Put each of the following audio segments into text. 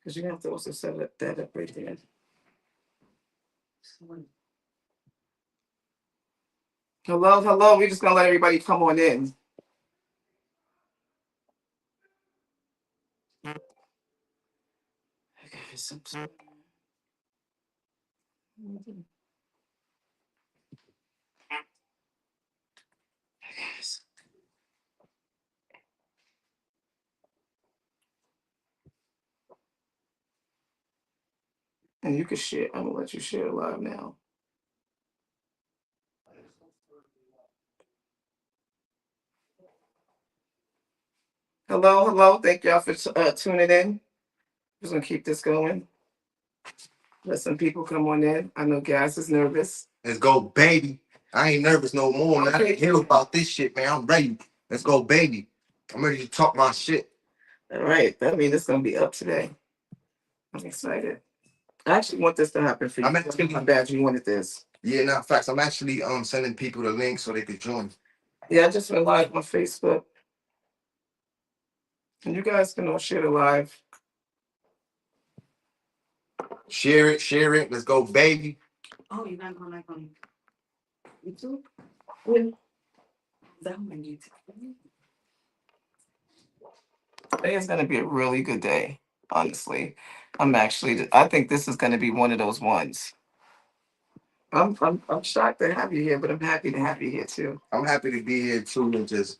Because you have to also set that up right there. Hello, hello. We're just gonna let everybody come on in. Okay, and you can share. I'm gonna let you share live now. Hello, hello. Thank y'all for tuning in. Just gonna keep this going. Let some people come on in. I know Gas is nervous. Let's go, baby. I ain't nervous no more. Man. I didn't hear about this shit, man. I'm ready. Let's go, baby. I'm ready to talk my shit. All right. That means it's gonna be up today. I'm excited. I actually want this to happen for you. I'm bad you wanted this. Yeah, no, facts. I'm actually sending people the link so they could join. Yeah, I just went live on Facebook. And you guys can all share the live. Share it, share it. Let's go, baby. Oh, you're not going on YouTube? Yeah. That on YouTube. Today is gonna be a really good day, honestly. I think this is gonna be one of those ones. I'm shocked to have you here, but I'm happy to have you here too. I'm happy to be here too and just,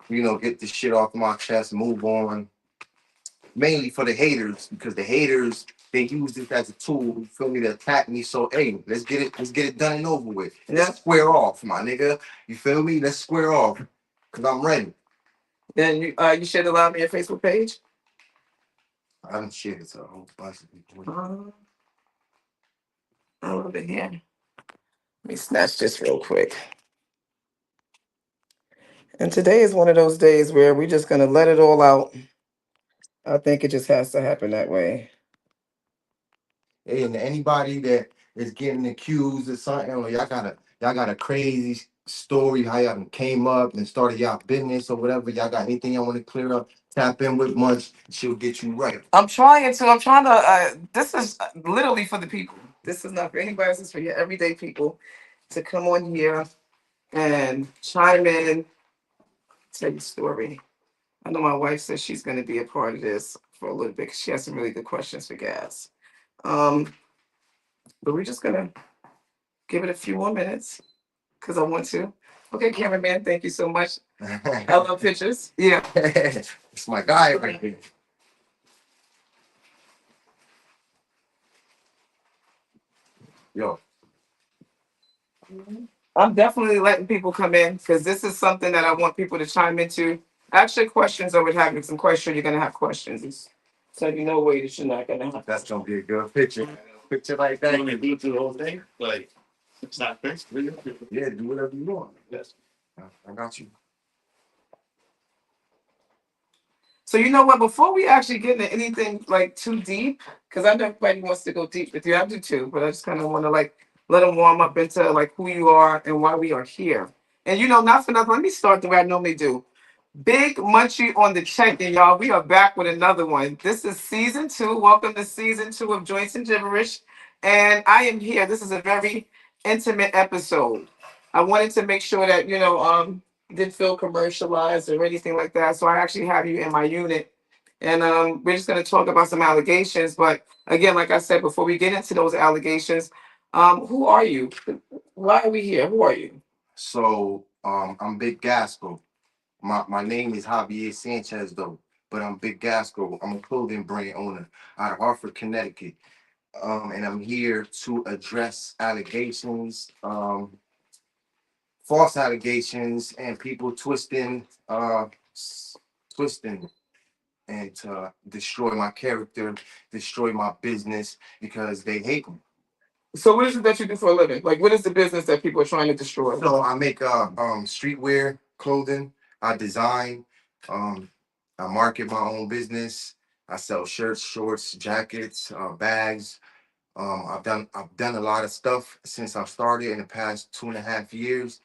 get this shit off my chest, move on. Mainly for the haters, because the haters, they use this as a tool, you feel me, to attack me. So hey, let's get it done and over with. Let's square off, my nigga. You feel me? Let's square off. Cause I'm ready. Then you shared the live on your Facebook page? I haven't shared it to a whole bunch of people. A little bit here. Let me snatch this real quick. And today is one of those days where we're just gonna let it all out. I think it just has to happen that way. Hey, and anybody that is getting accused of something, or y'all got a crazy story how y'all came up and started y'all business or whatever. Y'all got anything y'all want to clear up? Tap in with Munch. She'll get you right. I'm trying to. This is literally for the people. This is not for anybody else. It's for your everyday people to come on here and chime in, tell your story. I know my wife says she's going to be a part of this for a little bit because she has some really good questions for Gas. But we're just going to give it a few more minutes because I want to. Okay, cameraman, thank you so much. I love pictures. Yeah. It's my guy right here. Yo. I'm definitely letting people come in because this is something that I want people to chime into. Actually, questions over having some questions. You're going to have questions. So you know way that you're not going to have. That's going to be a good picture. Picture like that. You want me to do it through the whole thing? Like, it's not fixed. Yeah, do whatever you want. Yes. I got you. So you know what? Before we actually get into anything like too deep, because I know everybody wants to go deep with you. I do too, but I just kind of want to like let them warm up into like who you are and why we are here. And not for nothing. Let me start the way I normally do. Big Munchie on the check, and y'all. We are back with another one. This is season 2. Welcome to season 2 of Joints and Gibberish. And I am here. This is a very intimate episode. I wanted to make sure that, didn't feel commercialized or anything like that. So I actually have you in my unit. And we're just going to talk about some allegations. But again, like I said, before we get into those allegations, who are you? Why are we here? Who are you? So, I'm Big Gasco. My name is Javier Sanchez though, but I'm Big Gasco. I'm a clothing brand owner out of Hartford, Connecticut. And I'm here to address allegations, false allegations, and people twisting and to destroy my character, destroy my business because they hate me. So what is it that you do for a living? Like, what is the business that people are trying to destroy? So I make streetwear clothing. I design. Um, I market my own business. I sell shirts, shorts, jackets, bags. I've done a lot of stuff since I've started in the past 2.5 years.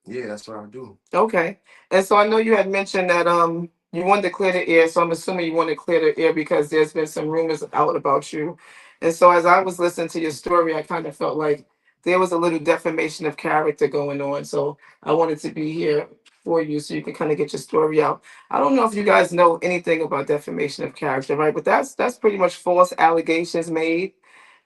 Yeah, that's what I do. Okay. And so I know you had mentioned that You wanted to clear the air, so I'm assuming you want to clear the air because there's been some rumors out about you. And so as I was listening to your story, I kind of felt like there was a little defamation of character going on. So I wanted to be here for you so you can kind of get your story out. I don't know if you guys know anything about defamation of character, right? But that's pretty much false allegations made.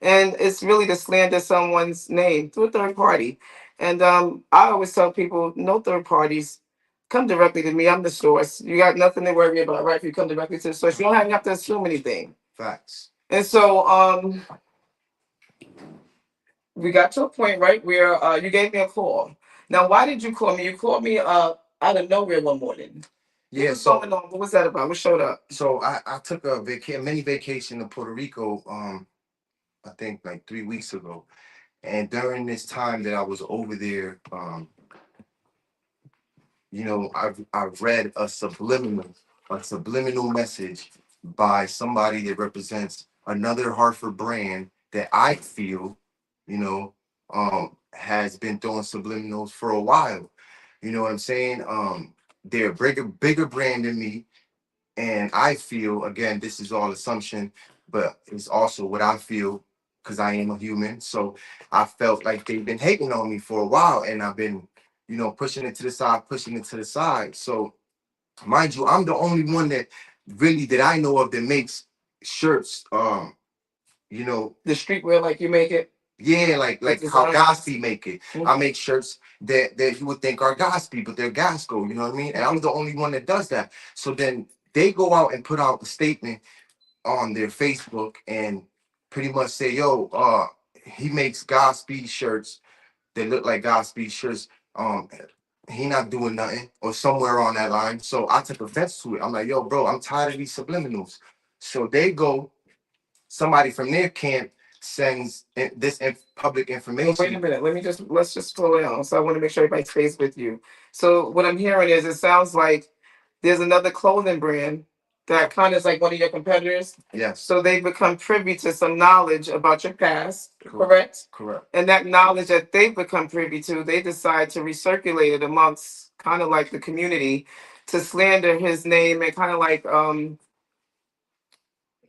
And it's really to slander someone's name through a third party. And I always tell people, no third parties, come directly to me. I'm the source. You got nothing to worry about, right? If you come directly to the source, you don't have to assume anything. Facts. And so we got to a point, right, where you gave me a call. Now, why did you call me? You called me out of nowhere one morning. Yeah, What's so going on? What was that about? What showed up? so I took a mini vacation to Puerto Rico, I think like 3 weeks ago. And during this time that I was over there, I've read a subliminal message by somebody that represents another Hartford brand that I feel, has been throwing subliminals for a while. You know what I'm saying? They're a bigger brand than me. And I feel, again, this is all assumption, but it's also what I feel because I am a human. So I felt like they've been hating on me for a while, and I've been, pushing it to the side, pushing it to the side. So, mind you, I'm the only one that I know of that makes shirts. The streetwear, like you make it. Yeah, like how design. Gaspi make it. Mhm. I make shirts that you would think are Gaspi, but they're Gasco. You know what I mean? And I'm the only one that does that. So then they go out and put out a statement on their Facebook and pretty much say, "Yo, he makes Godspeed shirts that look like Godspeed shirts. Um, he not doing nothing or somewhere on that line." So I took offense to it. I'm like, "Yo, bro, I'm tired of these subliminals." So they go, somebody from their camp sends public Wait a information. minute. Let's just slow down. So I want to make sure everybody stays with you. So what I'm hearing is it sounds like there's another clothing brand that kind of is like one of your competitors. Yes, So they become privy to some knowledge about your past, correct? correct. And that knowledge that they've become privy to, they decide to recirculate it amongst kind of like the community to slander his name and kind of like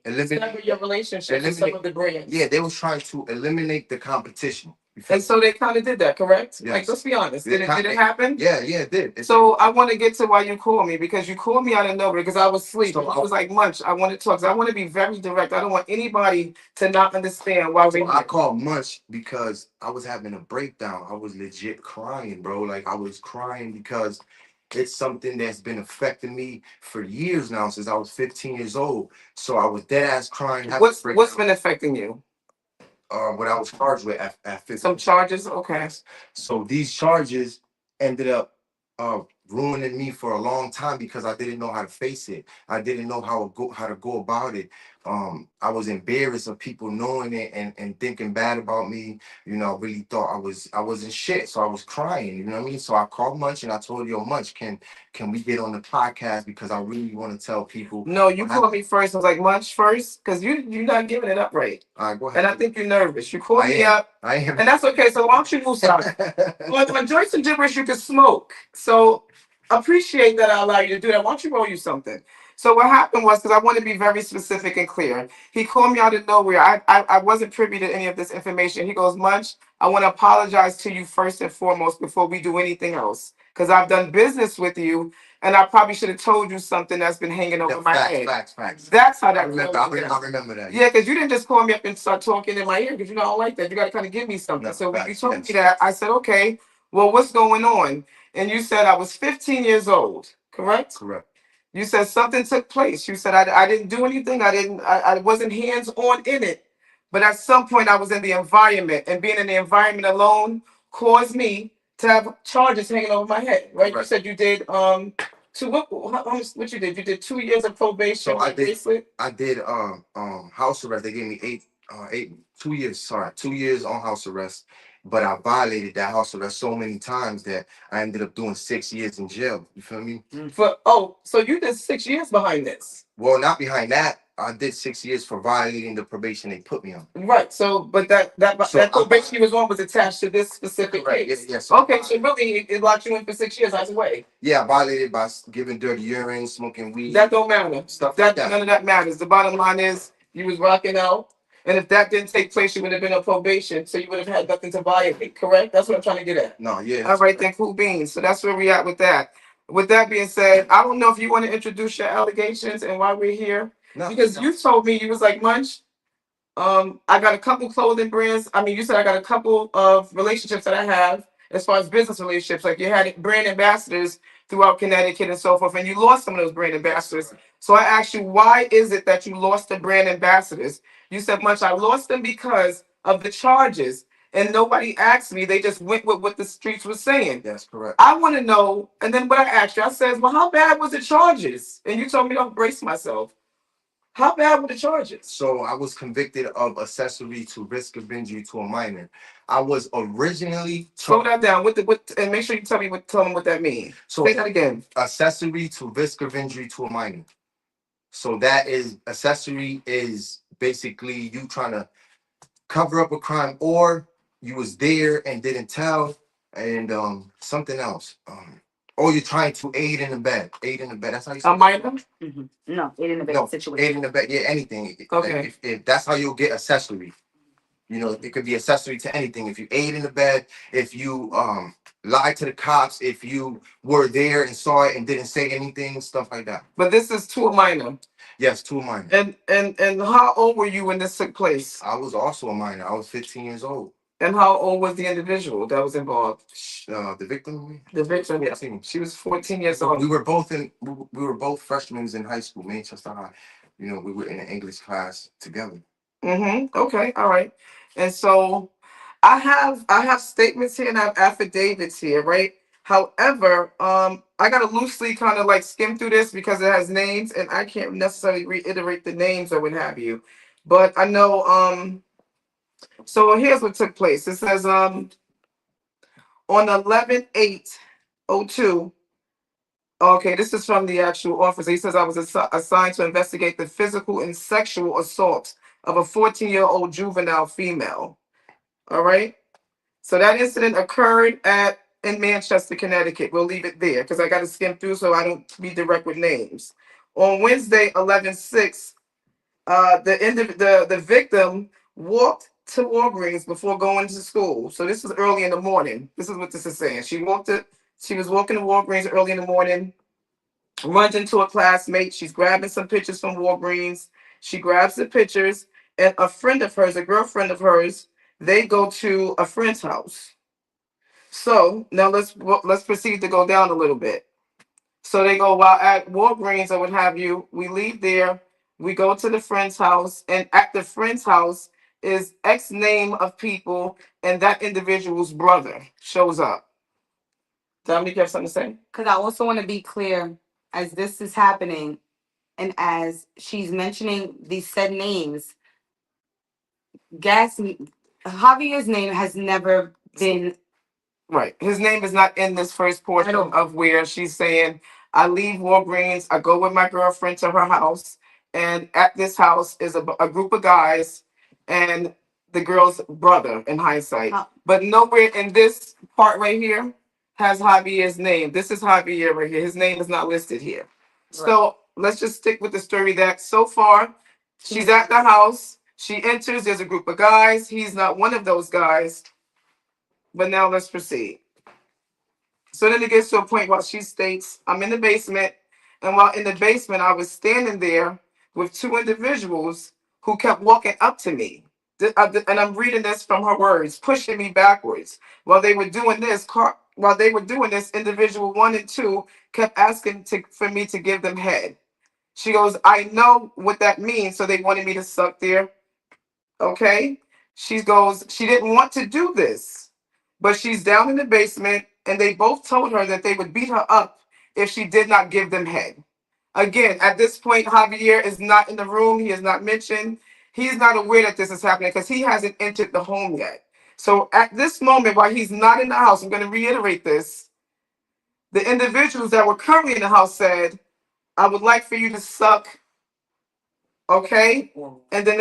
sever your relationship with some of the brands. Yeah, they was trying to eliminate the competition. And so they kind of did that, correct? Like, Yes. let's be honest. They Did it happen? Yeah, it did. So I want to get to why you called me because you called me out of nowhere because I was asleep. So I was like, Munch, I want to talk. 'Cause I want to be very direct. I don't want anybody to not understand why So we're I here. called Munch because I was having a breakdown. I was legit crying, bro. Like I was crying because it's something that's been affecting me for years now, since I was 15 years old. So I was dead ass crying. Having a What's breakdown. been affecting you? What I was charged with at 15. Some charges? Okay. So these charges ended up ruining me for a long time because I didn't know how to face it. I didn't know how to go about it. I was embarrassed of people knowing it and thinking bad about me. I really thought I wasn't shit. So I was crying. You know what I mean? So I called Munch and I told Yo Munch, can we get on the podcast because I really want to tell people. No, you called me first. I was like, Munch first? Because you're not giving it up right. All right, go ahead. And I think you're nervous. You called me am. up. I am. And that's okay. So why don't you move side? When Joyce and gibberish, you can smoke. So appreciate that I allow you to do that. Why don't you roll you something? So what happened was because I want to be very specific and clear. He called me out of nowhere. I wasn't privy to any of this information. He goes, Munch, I want to apologize to you first and foremost before we do anything else. Because I've done business with you and I probably should have told you something that's been hanging over my head. Facts. That's how I that remember. goes I down. remember that. Yeah, because you didn't just call me up and start talking in my ear because I don't like that. You got to kind of give me something. No, So when you facts, told yes. me that, I said, okay, well, what's going on? And you said I was 15 years old, correct? Correct. You said something took place. You said I didn't do anything. I wasn't hands on in it. But at some point, I was in the environment, and being in the environment alone caused me to have charges hanging over my head. Right? You Right. said you did what you did? You did 2 years of probation. So I with did. bracelet? I did house arrest. They gave me 2 years on house arrest. But I violated that house arrest so many times that I ended up doing 6 years in jail. You feel me? So you did 6 years behind this. Well, not behind that. I did 6 years for violating the probation they put me on. Right. So, but that probation you was on was attached to this specific Right. case. Yes. Okay. So really, it locked you in for 6 years either way. Yeah, I violated by giving dirty urine, smoking weed. That don't matter. Stuff like that. None of that matters. The bottom line is you was rocking out, and if that didn't take place, you would have been on probation, so you would have had nothing to violate. Correct? That's what I'm trying to get at. No, yeah. All right, then, cool beans. So that's where we at with that. With that being said, I don't know if you want to introduce your allegations and why we're here, No, because no. you told me you was like Munch. I got a couple clothing brands. I mean, you said I got a couple of relationships that I have as far as business relationships. Like you had brand ambassadors throughout Connecticut and so forth, and you lost some of those brand ambassadors. So I asked you, why is it that you lost the brand ambassadors? You said, Munch, I lost them because of the charges. And nobody asked me. They just went with what the streets were saying. That's correct. I want to know. And then what I asked you, I said, well, how bad was the charges? And you told me to brace myself. How bad were the charges? So I was convicted of accessory to risk of injury to a minor. I was originally Slow that down. And make sure you tell them what that means. So say that again. Accessory to risk of injury to a minor. So that is accessory is basically you trying to cover up a crime, or you was there and didn't tell, and something else. Or you're trying to aid in the bed. Aid in the bed. That's how you say A minor? No, aid in the bed no, situation. aid in the bed. Yeah, anything. Okay. If that's how you'll get accessory. You know, it could be accessory to anything. If you aid in the bed, if you lied to the cops, if you were there and saw it and didn't say anything, stuff like that. But this is to a minor. Yes, to a minor. And how old were you when this took place? I was also a minor. I was 15 years old. And how old was the individual that was involved? The victim. The victim, yeah. She was 14 years old. We were both freshmen in high school, Manchester High. You know, we were in an English class together. Okay. All right. And so I have statements here and I have affidavits here, right? However, I gotta loosely kind of like skim through this because it has names and I can't necessarily reiterate the names or what have you. But I know so here's what took place. It says on 11/8/02. Okay, this is from the actual officer. He says I was assigned to investigate the physical and sexual assault of a 14-year-old juvenile female. All right. So that incident occurred in Manchester, Connecticut. We'll leave it there because I got to skim through so I don't be direct with names. On Wednesday, 11/6, the victim walked to Walgreens before going to school. So this was early in the morning. This is what this is saying. She was walking to Walgreens early in the morning, runs into a classmate. She's grabbing some pictures from Walgreens. She grabs the pictures, and a friend of hers, a girlfriend of hers, they go to a friend's house. So now let's proceed to go down a little bit. So they go while at Walgreens or what have you. We leave there. We go to the friend's house, and at the friend's house is X name of people, and that individual's brother shows up. Dominique, you have something to say? Because I also want to be clear as this is happening and as she's mentioning these said names, Javier's name has never been Right. His name is not in this first portion of where she's saying, I leave Walgreens, I go with my girlfriend to her house, and at this house is a group of guys and the girl's brother in hindsight. But nowhere in this part right here has Javier's name. This is Javier right here. His name is not listed here. So let's just stick with the story that so far she's at the house. She enters, there's a group of guys. He's not one of those guys. But now let's proceed. So then it gets to a point where she states, I'm in the basement. And while in the basement, I was standing there with two individuals who kept walking up to me. And I'm reading this from her words, pushing me backwards. While they were doing this, individual 1 and 2 kept asking for me to give them head. She goes, I know what that means. So they wanted me to suck there. Okay. She goes, she didn't want to do this. But she's down in the basement, and they both told her that they would beat her up if she did not give them head. Again, at this point, Javier is not in the room. He is not mentioned. He is not aware that this is happening because he hasn't entered the home yet. So at this moment, while he's not in the house, I'm going to reiterate this. The individuals that were currently in the house said, I would like for you to suck Okay, and then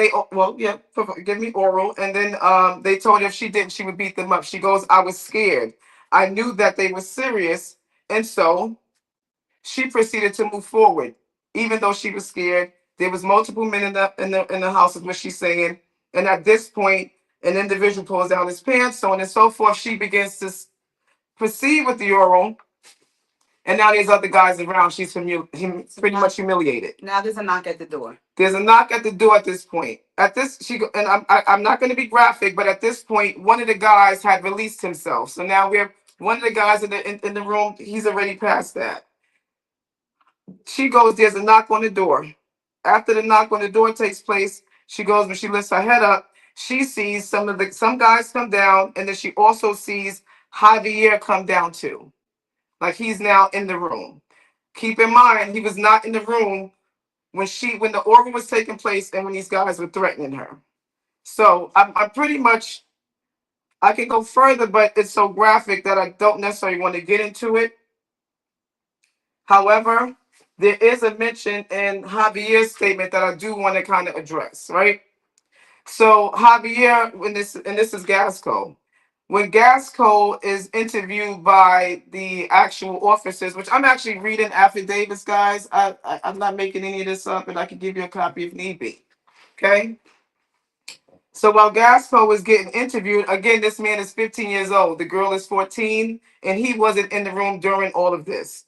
give me oral, and then they told her if she didn't, she would beat them up. She goes, I was scared. I knew that they were serious, and so she proceeded to move forward, even though she was scared. There was multiple men in the house, is what she's saying. And at this point, an individual pulls down his pants, so on and so forth. She begins to proceed with the oral, and now there's other guys around. She's pretty much humiliated. Now there's a knock at the door. There's a knock at the door at this point. At this, I'm not going to be graphic, but at this point, one of the guys had released himself. So now we're one of the guys in the room. He's already past that. She goes, there's a knock on the door. After the knock on the door takes place, she goes, when she lifts her head up, she sees some guys come down, and then she also sees Javier come down too. Like he's now in the room. Keep in mind, he was not in the room when the organ was taking place and when these guys were threatening her. So I'm pretty much, I can go further, but it's so graphic that I don't necessarily want to get into it. However, there is a mention in Javier's statement that I do want to kind of address, right? So Javier, and this is Gasco. When Gasco is interviewed by the actual officers, which I'm actually reading affidavits, guys. I'm not making any of this up, and I can give you a copy if need be. Okay. So while Gasco was getting interviewed, again, this man is 15 years old. The girl is 14, and he wasn't in the room during all of this.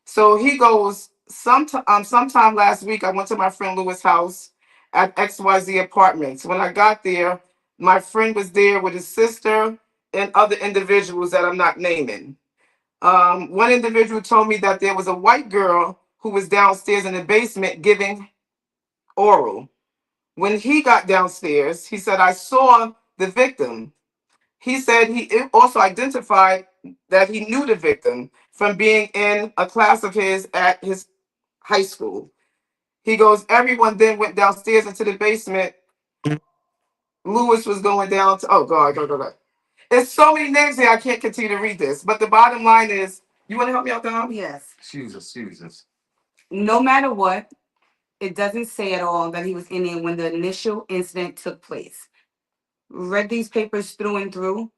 So he goes, sometime last week, I went to my friend Lewis' house at XYZ Apartments. When I got there, my friend was there with his sister and other individuals that I'm not naming. One individual told me that there was a white girl who was downstairs in the basement giving oral. When he got downstairs, he said, I saw the victim. He said he also identified that he knew the victim from being in a class of his at his high school. He goes, everyone then went downstairs into the basement. Lewis was going down to, oh God, God. There's so many names here, I can't continue to read this. But the bottom line is, you want to help me out, Dom? Yes. Jesus. No matter what, it doesn't say at all that he was in there when the initial incident took place. Read these papers through and through.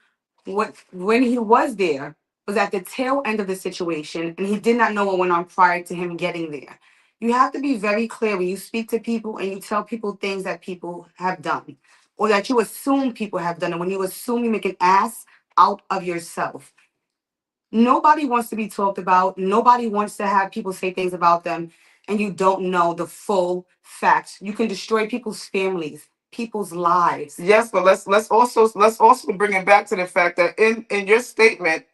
When he was there was at the tail end of the situation, and he did not know what went on prior to him getting there. You have to be very clear when you speak to people and you tell people things that people have done, or that you assume people have done. And when you assume, you make an ass out of yourself. Nobody wants to be talked about. Nobody wants to have people say things about them, and you don't know the full facts. You can destroy people's families, people's lives. Yes, but let's also bring it back to the fact that in your statement,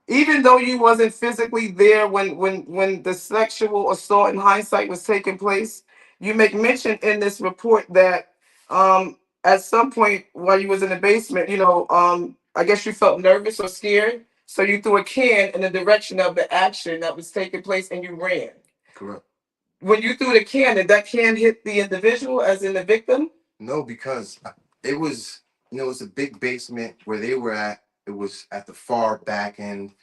even though you wasn't physically there when the sexual assault in hindsight was taking place, you make mention in this report that at some point while you was in the basement, I guess you felt nervous or scared, so you threw a can in the direction of the action that was taking place and you ran. Correct. When you threw the can, did that can hit the individual, as in the victim? No, because it was, it was a big basement where they were at. It was at the far back end.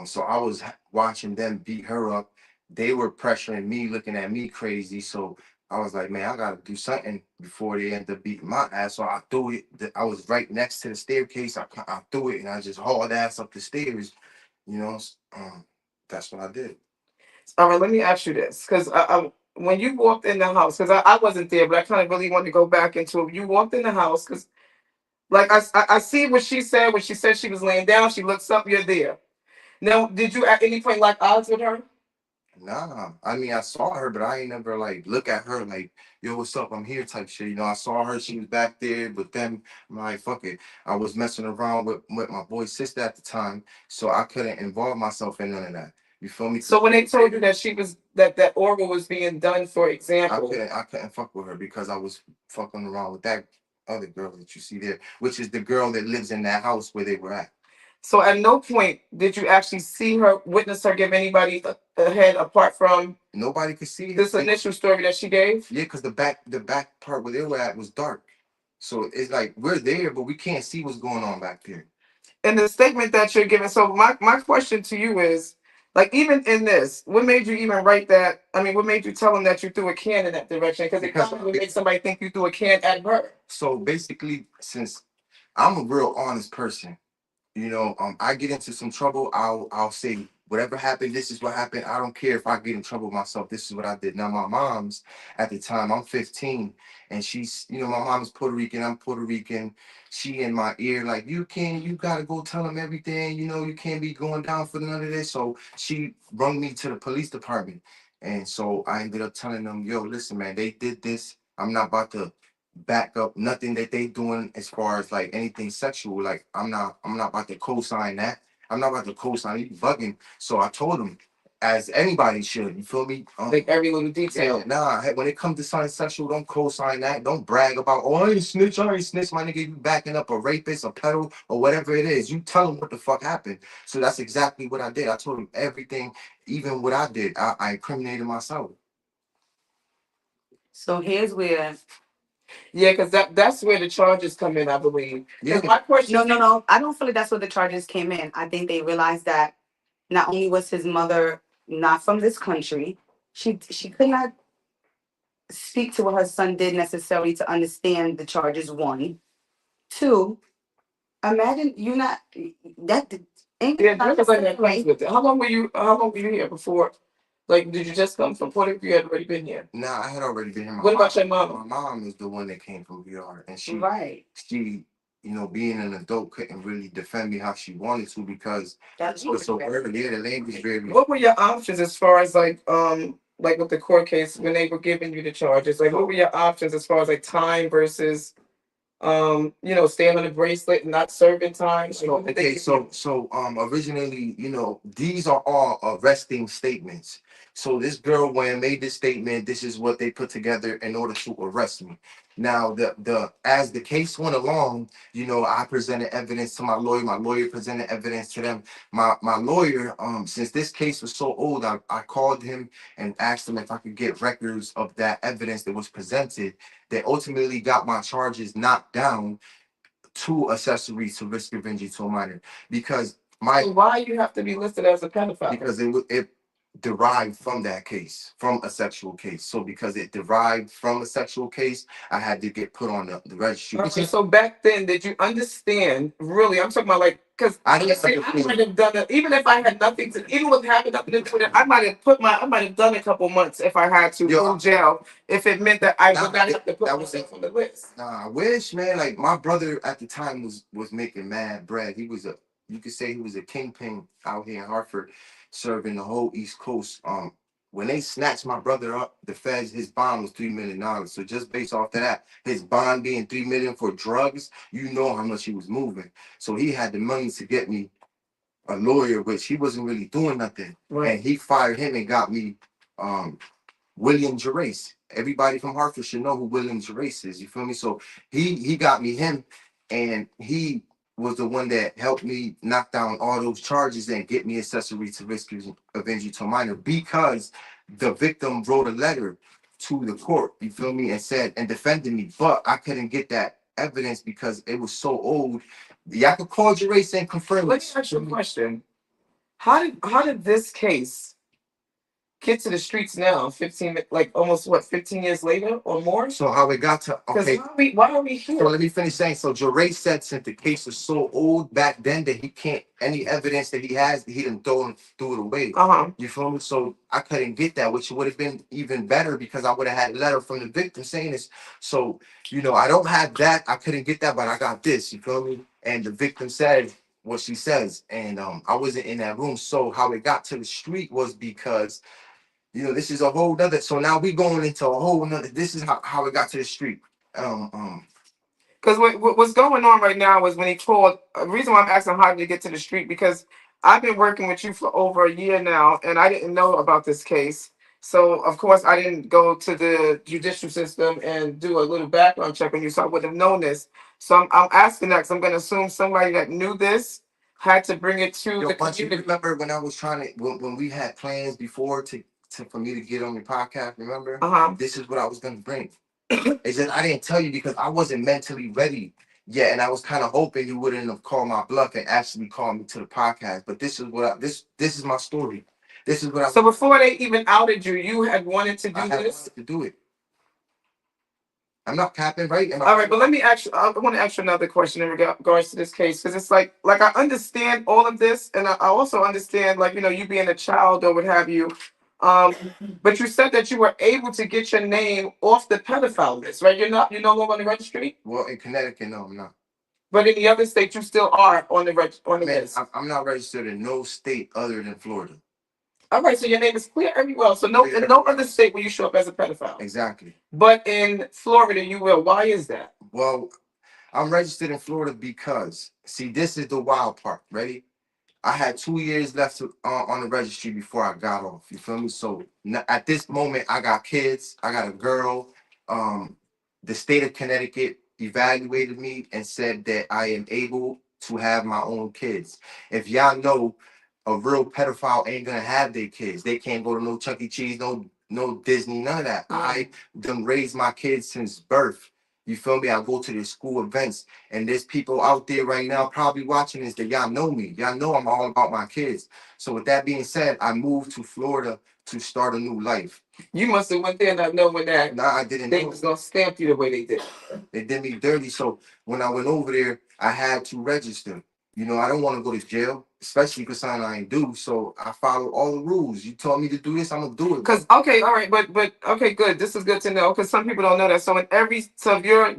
So I was watching them beat her up. They were pressuring me, looking at me crazy. So I was like, man, I gotta do something before they end up beating my ass. So I threw it. I was right next to the staircase. I threw it and I just hauled ass up the stairs. You know, that's what I did. All right, let me ask you this, because when you walked in the house, because I wasn't there, but I kind of really want to go back into it. You walked in the house, because like I see what she said when she said she was laying down. She looks up, you're there. Now, did you at any point like odds with her? Nah, I mean I saw her, but I ain't never like look at her like, yo, what's up? I'm here type shit. I saw her, she was back there, but then I'm like, fuck it. I was messing around with my boy's sister at the time, so I couldn't involve myself in none of that. You feel me? So when they told you that that oral was being done, for I example, couldn't fuck with her because I was fucking around with that other girl that you see there, which is the girl that lives in that house where they were at. so at no point did you actually see her, witness her give anybody a head apart from Nobody could see this initial story that she gave? Yeah, because the back part where they were at was dark. So it's like we're there, but we can't see what's going on back there. In the statement that you're giving, so my question to you is, Like even in this, what made you even write that? I mean, what made you tell him that you threw a can in that direction? Because it Because probably would make somebody think you threw a can at her. so basically, since I'm a real honest person, I get into some trouble, I'll say whatever happened, this is what happened. I don't care if I get in trouble myself. This is what I did. Now my mom's at the time, I'm 15, and she's, my mom's Puerto Rican, I'm Puerto Rican. She in my ear, like, you gotta go tell them everything, you can't be going down for none of this. So she brought me to the police department. And so I ended up telling them, yo, listen, man, they did this. I'm not about to back up nothing that they doing as far as like anything sexual. Like I'm not about to co-sign that. I'm not about to co-sign you bugging. So I told him, as anybody should, you feel me? Like every little detail. Yeah, nah, hey, when it comes to something sexual, don't co-sign that. Don't brag about, oh, I ain't snitch, my nigga. You backing up a rapist, a pedo, or whatever it is. You tell him what the fuck happened. So that's exactly what I did. I told him everything, even what I did. I incriminated myself. So here's where Yeah, because that's where the charges come in, I believe. Yeah. Because my question. no. I don't feel like that's where the charges came in. I think they realized that not only was his mother not from this country, she could not speak to what her son did necessarily to understand the charges. One, two. Imagine you not that Yeah, English not because the I had same friends way. with it. How long were you? How long were you here before? Like, did you just come from Puerto Rico? You had already been here. Nah, I had already been here. What about your mom? My mom is the one that came from VR, and Right. she, being an adult, couldn't really defend me how she wanted to because That's she was so early. Yeah, the language very. What were your options as far as like with the court case when they were giving you the charges? Like, what were your options as far as like time versus staying on the bracelet and not serving time? Like, So what did they okay, give you? so originally, these are all arresting statements. So this girl, when made this statement, this is what they put together in order to arrest me. Now, the as the case went along, I presented evidence to my lawyer. My lawyer presented evidence to them. My lawyer, since this case was so old, I called him and asked him if I could get records of that evidence that was presented that ultimately got my charges knocked down to accessory to risk of injury to a minor because So why you have to be listed as a pedophile? because it derived from that case, from a sexual case. So because it derived from a sexual case, I had to get put on the registry. Okay, so back then, did you understand? Really, I'm talking about like, because I I didn't say I understand. might have done it, even if I had nothing to, even with having nothing to do with it, I might have done a couple months if I had to Yo, in jail, if it meant that I would not have to put that was myself on the list. Nah, I wish, man. Like my brother at the time was making mad bread. You could say he was a kingpin out here in Hartford, serving the whole East Coast. When they snatched my brother up, the feds, his bond was $3 million. So just based off of that, his bond being $3 million for drugs, you know how much he was moving. So he had the money to get me a lawyer, which he wasn't really doing nothing. Right. And he fired him and got me um William Gerace. Everybody from Hartford should know who William Gerace is. You feel me? So he got me him, and he was the one that helped me knock down all those charges and get me accessory to risk of injury to a minor because the victim wrote a letter to the court. You feel me? And said and defended me, but I couldn't get that evidence because it was so old. Y'all could call Gerace and confirm. Let me ask you a question. How did this case get to the streets now? 15, like almost what, 15 years later or more? So how it got to okay. Why are we here? So let me finish saying. So Jeray said since the case was so old back then that he can't any evidence that he has, he didn't threw it away. You feel me? So I couldn't get that, which would have been even better because I would have had a letter from the victim saying this. So I don't have that. I couldn't get that, but I got this. You feel me? And the victim said what she says, and I wasn't in that room. So how it got to the street was because this is a whole nother. So now we going into a whole nother. This is how it got to the street. Because what's going on right now is when he called. The reason why I'm asking how did he get to the street, because I've been working with you for over a year now, and I didn't know about this case. So of course I didn't go to the judicial system and do a little background check on you, so I would have known this. So I'm asking that because I'm going to assume somebody that knew this had to bring it to the But you community. remember when I was trying to when we had plans before to for me to get on your podcast? Remember? This is what I was going to bring. It's just I didn't tell you because I wasn't mentally ready yet, and I was kind of hoping you wouldn't have called my bluff and actually called me to the podcast. But this is what this is my story. This is what So before they even outed you, you had wanted to do I had this. wanted to do it. I'm not capping, right? All right, but let me ask you. I want to ask you another question in regards to this case, because it's like I understand all of this, and I also understand, like, you being a child or what have you. Um, but you said that you were able to get your name off the pedophile list, right? You're no longer on the registry. Well, in Connecticut, no, I'm not. But in the other states, you still are on the Man, list. I'm not registered in no state other than Florida. All right, so your name is clear everywhere. So no, in no other state will you show up as a pedophile. Exactly. But in Florida, you will. Why is that? Well, I'm registered in Florida because, see, this is the wild part. Ready? I had 2 years left on the registry before I got off. You feel me? So at this moment, I got kids. I got a girl. Um, the state of Connecticut evaluated me and said that I am able to have my own kids. If y'all know, a real pedophile ain't gonna have their kids. They can't go to no Chuck E. Cheese, no Disney, none of that. I done raised my kids since birth. You feel me? I go to their school events. And there's people out there right now probably watching this that y'all know me. Y'all know I'm all about my kids. So with that being said, I moved to Florida to start a new life. You must have went there not knowing that Nah, I didn't they know. was gonna stamp you the way they did. They did me dirty. So when I went over there, I had to register. I don't want to go to jail, especially because something I ain't do. So I followed all the rules. You told me to do this, I'm gonna do it. Because okay, all right, but okay, good. This is good to know because some people don't know that. So if you're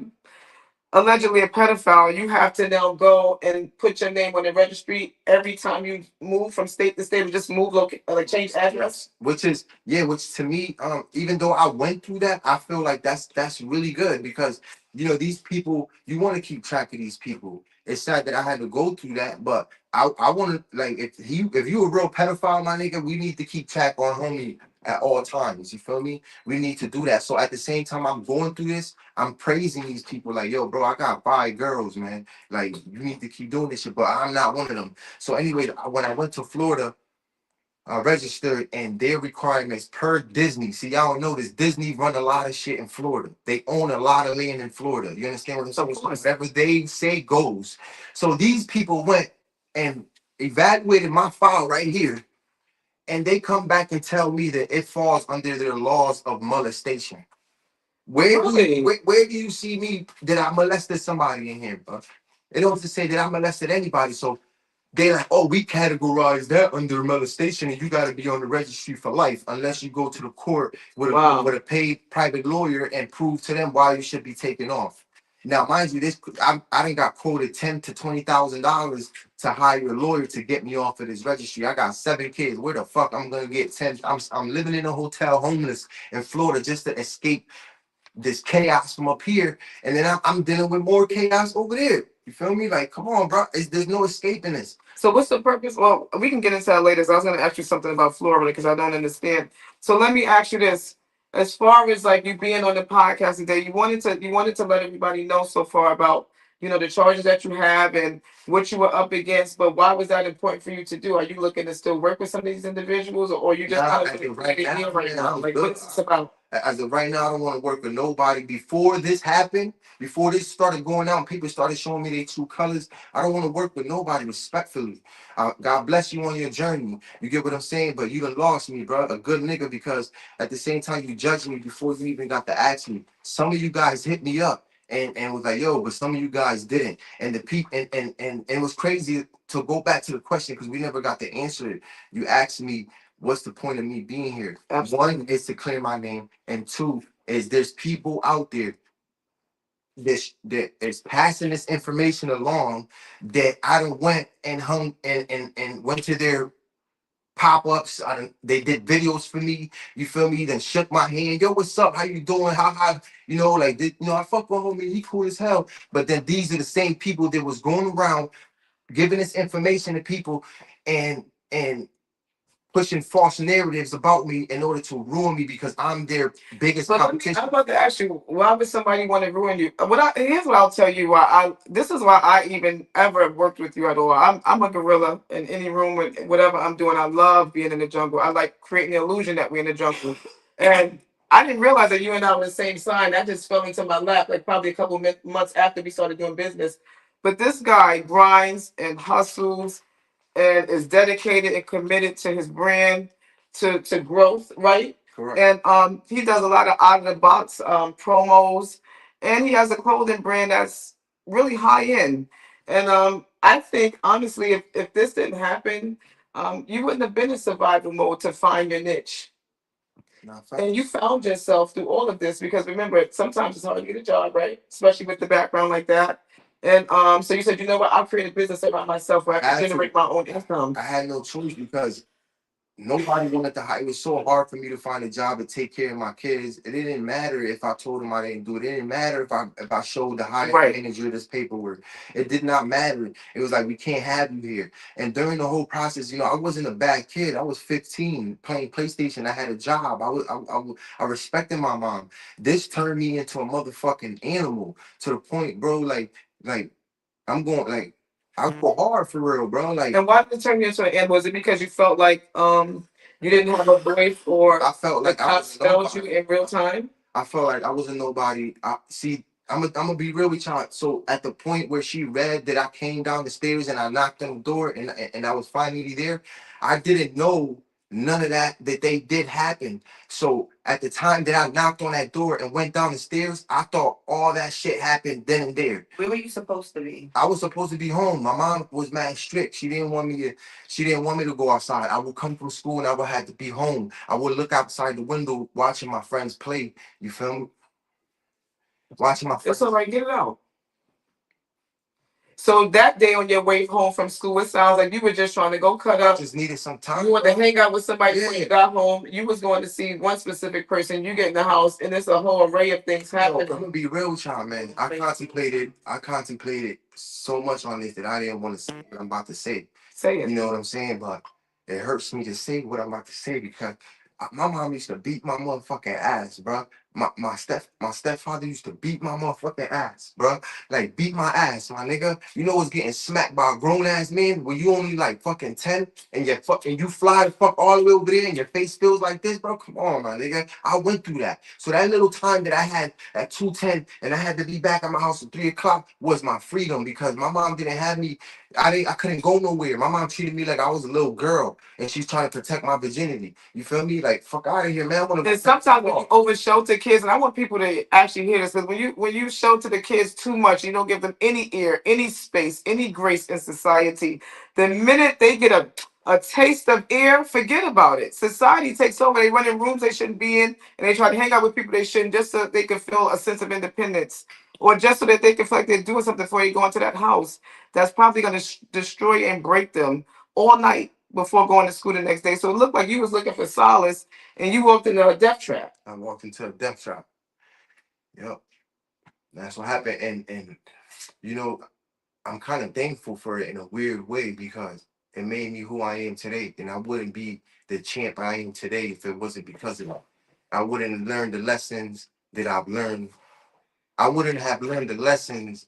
allegedly a pedophile, you have to now go and put your name on the registry every time you move from state to state, or just move like change address. Which to me, even though I went through that, I feel like that's really good because these people, you want to keep track of these people. It's sad that I had to go through that, but I want to, like, if you a real pedophile, my nigga, we need to keep track on homie at all times. You feel me? We need to do that. So at the same time I'm going through this, I'm praising these people like, yo, bro, I got 5 girls, man. Like, you need to keep doing this shit, but I'm not one of them. So anyway, when I went to Florida, registered, and their requirements per Disney. See, y'all don't know this. Disney run a lot of shit in Florida. They own a lot of land in Florida. You understand what I'm saying? So whatever they say goes. So these people went and evaluated my file right here, and they come back and tell me that it falls under their laws of molestation. Where do you see me that I molested somebody in here, bro? It don't just say that I molested anybody. So they like, oh, we categorize that under molestation, and you got to be on the registry for life unless you go to the court with a paid private lawyer and prove to them why you should be taken off. Now, mind you, I didn't got quoted $10,000 to $20,000 to hire a lawyer to get me off of this registry. I got 7 kids. Where the fuck I'm gonna get 10? I'm living in a hotel, homeless in Florida, just to escape this chaos from up here, and then I'm dealing with more chaos over there. You feel me? Like, come on, bro. There's no escaping this. So what's the purpose? Well, we can get into that later. So I was going to ask you something about Florida because I don't understand. So let me ask you this: as far as like you being on the podcast today, you wanted to let everybody know so far about the charges that you have and what you were up against. But why was that important for you to do? Are you looking to still work with some of these individuals, or you just Nah, kind as of of right now, right now? Like, good. what's this about? As of right now, I don't want to work with nobody. Before this happened, before this started going out, and people started showing me their true colors, I don't want to work with nobody respectfully. God bless you on your journey. You get what I'm saying? But you done lost me, bro. A good nigga, because at the same time you judged me before you even got to ask me. Some of you guys hit me up and was like, yo, but some of you guys didn't. And the people and it was crazy to go back to the question because we never got to answer it. You asked me, what's the point of me being here? Absolutely. One is to clear my name, and two is there's people out there that is passing this information along that I done went and hung and went to their pop-ups. They did videos for me. You feel me? Then shook my hand. Yo, what's up? How you doing? How like I fuck with homie. He cool as hell. But then these are the same people that was going around giving this information to people and pushing false narratives about me in order to ruin me because I'm their biggest competition. I'm about to ask you, why would somebody want to ruin you? Here's what I'll tell you why this is why I even ever worked with you at all. I'm a gorilla in any room with whatever I'm doing. I love being in the jungle. I like creating the illusion that we're in the jungle. And I didn't realize that you and I were the same sign. That just fell into my lap, like probably a couple months after we started doing business. But this guy grinds and hustles and is dedicated and committed to his brand. to growth, right? Correct. And he does a lot of out of the box promos, and he has a clothing brand that's really high end. And I think honestly, if this didn't happen, you wouldn't have been in survival mode to find your niche. Not And you facts. found yourself through all of this because remember, sometimes it's hard to get a job, right? Especially with the background like that. And so you said, you know what, I'll create a business around myself where I I can had to. generate my own income. I had no choice because nobody wanted to hire. It was so hard for me to find a job to take care of my kids. It didn't matter if I told them I didn't do it. It didn't matter if I showed the hiring Right. manager this paperwork. It did not matter. It was like we can't have you here. And during the whole process, I wasn't a bad kid. I was 15 playing PlayStation. I had a job. I respected my mom. This turned me into a motherfucking animal to the point, bro. Like I'm going like I go hard for real, bro. Like And why did it turn you into an animal? Was it because you felt like you didn't have a voice or I felt the like I cops was failed you nobody. in real time? I felt like I wasn't nobody. I see. I'm gonna be real with y'all. So at the point where she read that I came down the stairs and I knocked on the door and I was finally there, I didn't know none of that they did happen. So at the time that I knocked on that door and went down the stairs, I thought all that shit happened then and there. Where were you supposed to be? I was supposed to be home. My mom was mad strict. She didn't want me to go outside. I would come from school and I would have to be home. I would look outside the window watching my friends play. You feel me? Watching my It's friends. all right, get it out. So that day on your way home from school, it sounds like you were just trying to go cut I up. just needed some time. You wanted to hang out with somebody before you Yeah. got home. You was going to see one specific person. You get in the house, and there's a whole array of things Yo, I'm happening. gonna be real with y'all, man. I contemplated so much on this that I didn't want to say what I'm about to say. Say You it. know what I'm saying? But it hurts me to say what I'm about to say because my mom used to beat my motherfucking ass, bro. My stepfather used to beat my motherfucking ass, bro. Like beat my ass, my nigga. You know what's getting smacked by a grown ass man when you only like fucking 10 and you fly the fuck all the way over there and your face feels like this, bro. Come on, my nigga. I went through that. So that little time that I had at 2:10 and I had to be back at my house at 3 o'clock was my freedom because my mom didn't have me. I couldn't go nowhere. My mom treated me like I was a little girl and she's trying to protect my virginity. You feel me? Like fuck out of here, man. I want to. And sometimes when you over shelter kids, and I want people to actually hear this, because when you shelter the kids too much, you don't give them any ear, any space, any grace in society. The minute they get a taste of air, forget about it. Society takes over. They run in rooms they shouldn't be in, and they try to hang out with people they shouldn't, just so that they can feel a sense of independence, or just so that they can feel like they're doing something before you go into that house. That's probably going to destroy and break them all night before going to school the next day. So it looked like you was looking for solace and you walked into a death trap. I walked into a death trap. Yep, that's what happened. And you know, I'm kind of thankful for it in a weird way because it made me who I am today, and I wouldn't be the champ I am today if it wasn't because of it. I wouldn't have learned the lessons that I've learned. I wouldn't have learned the lessons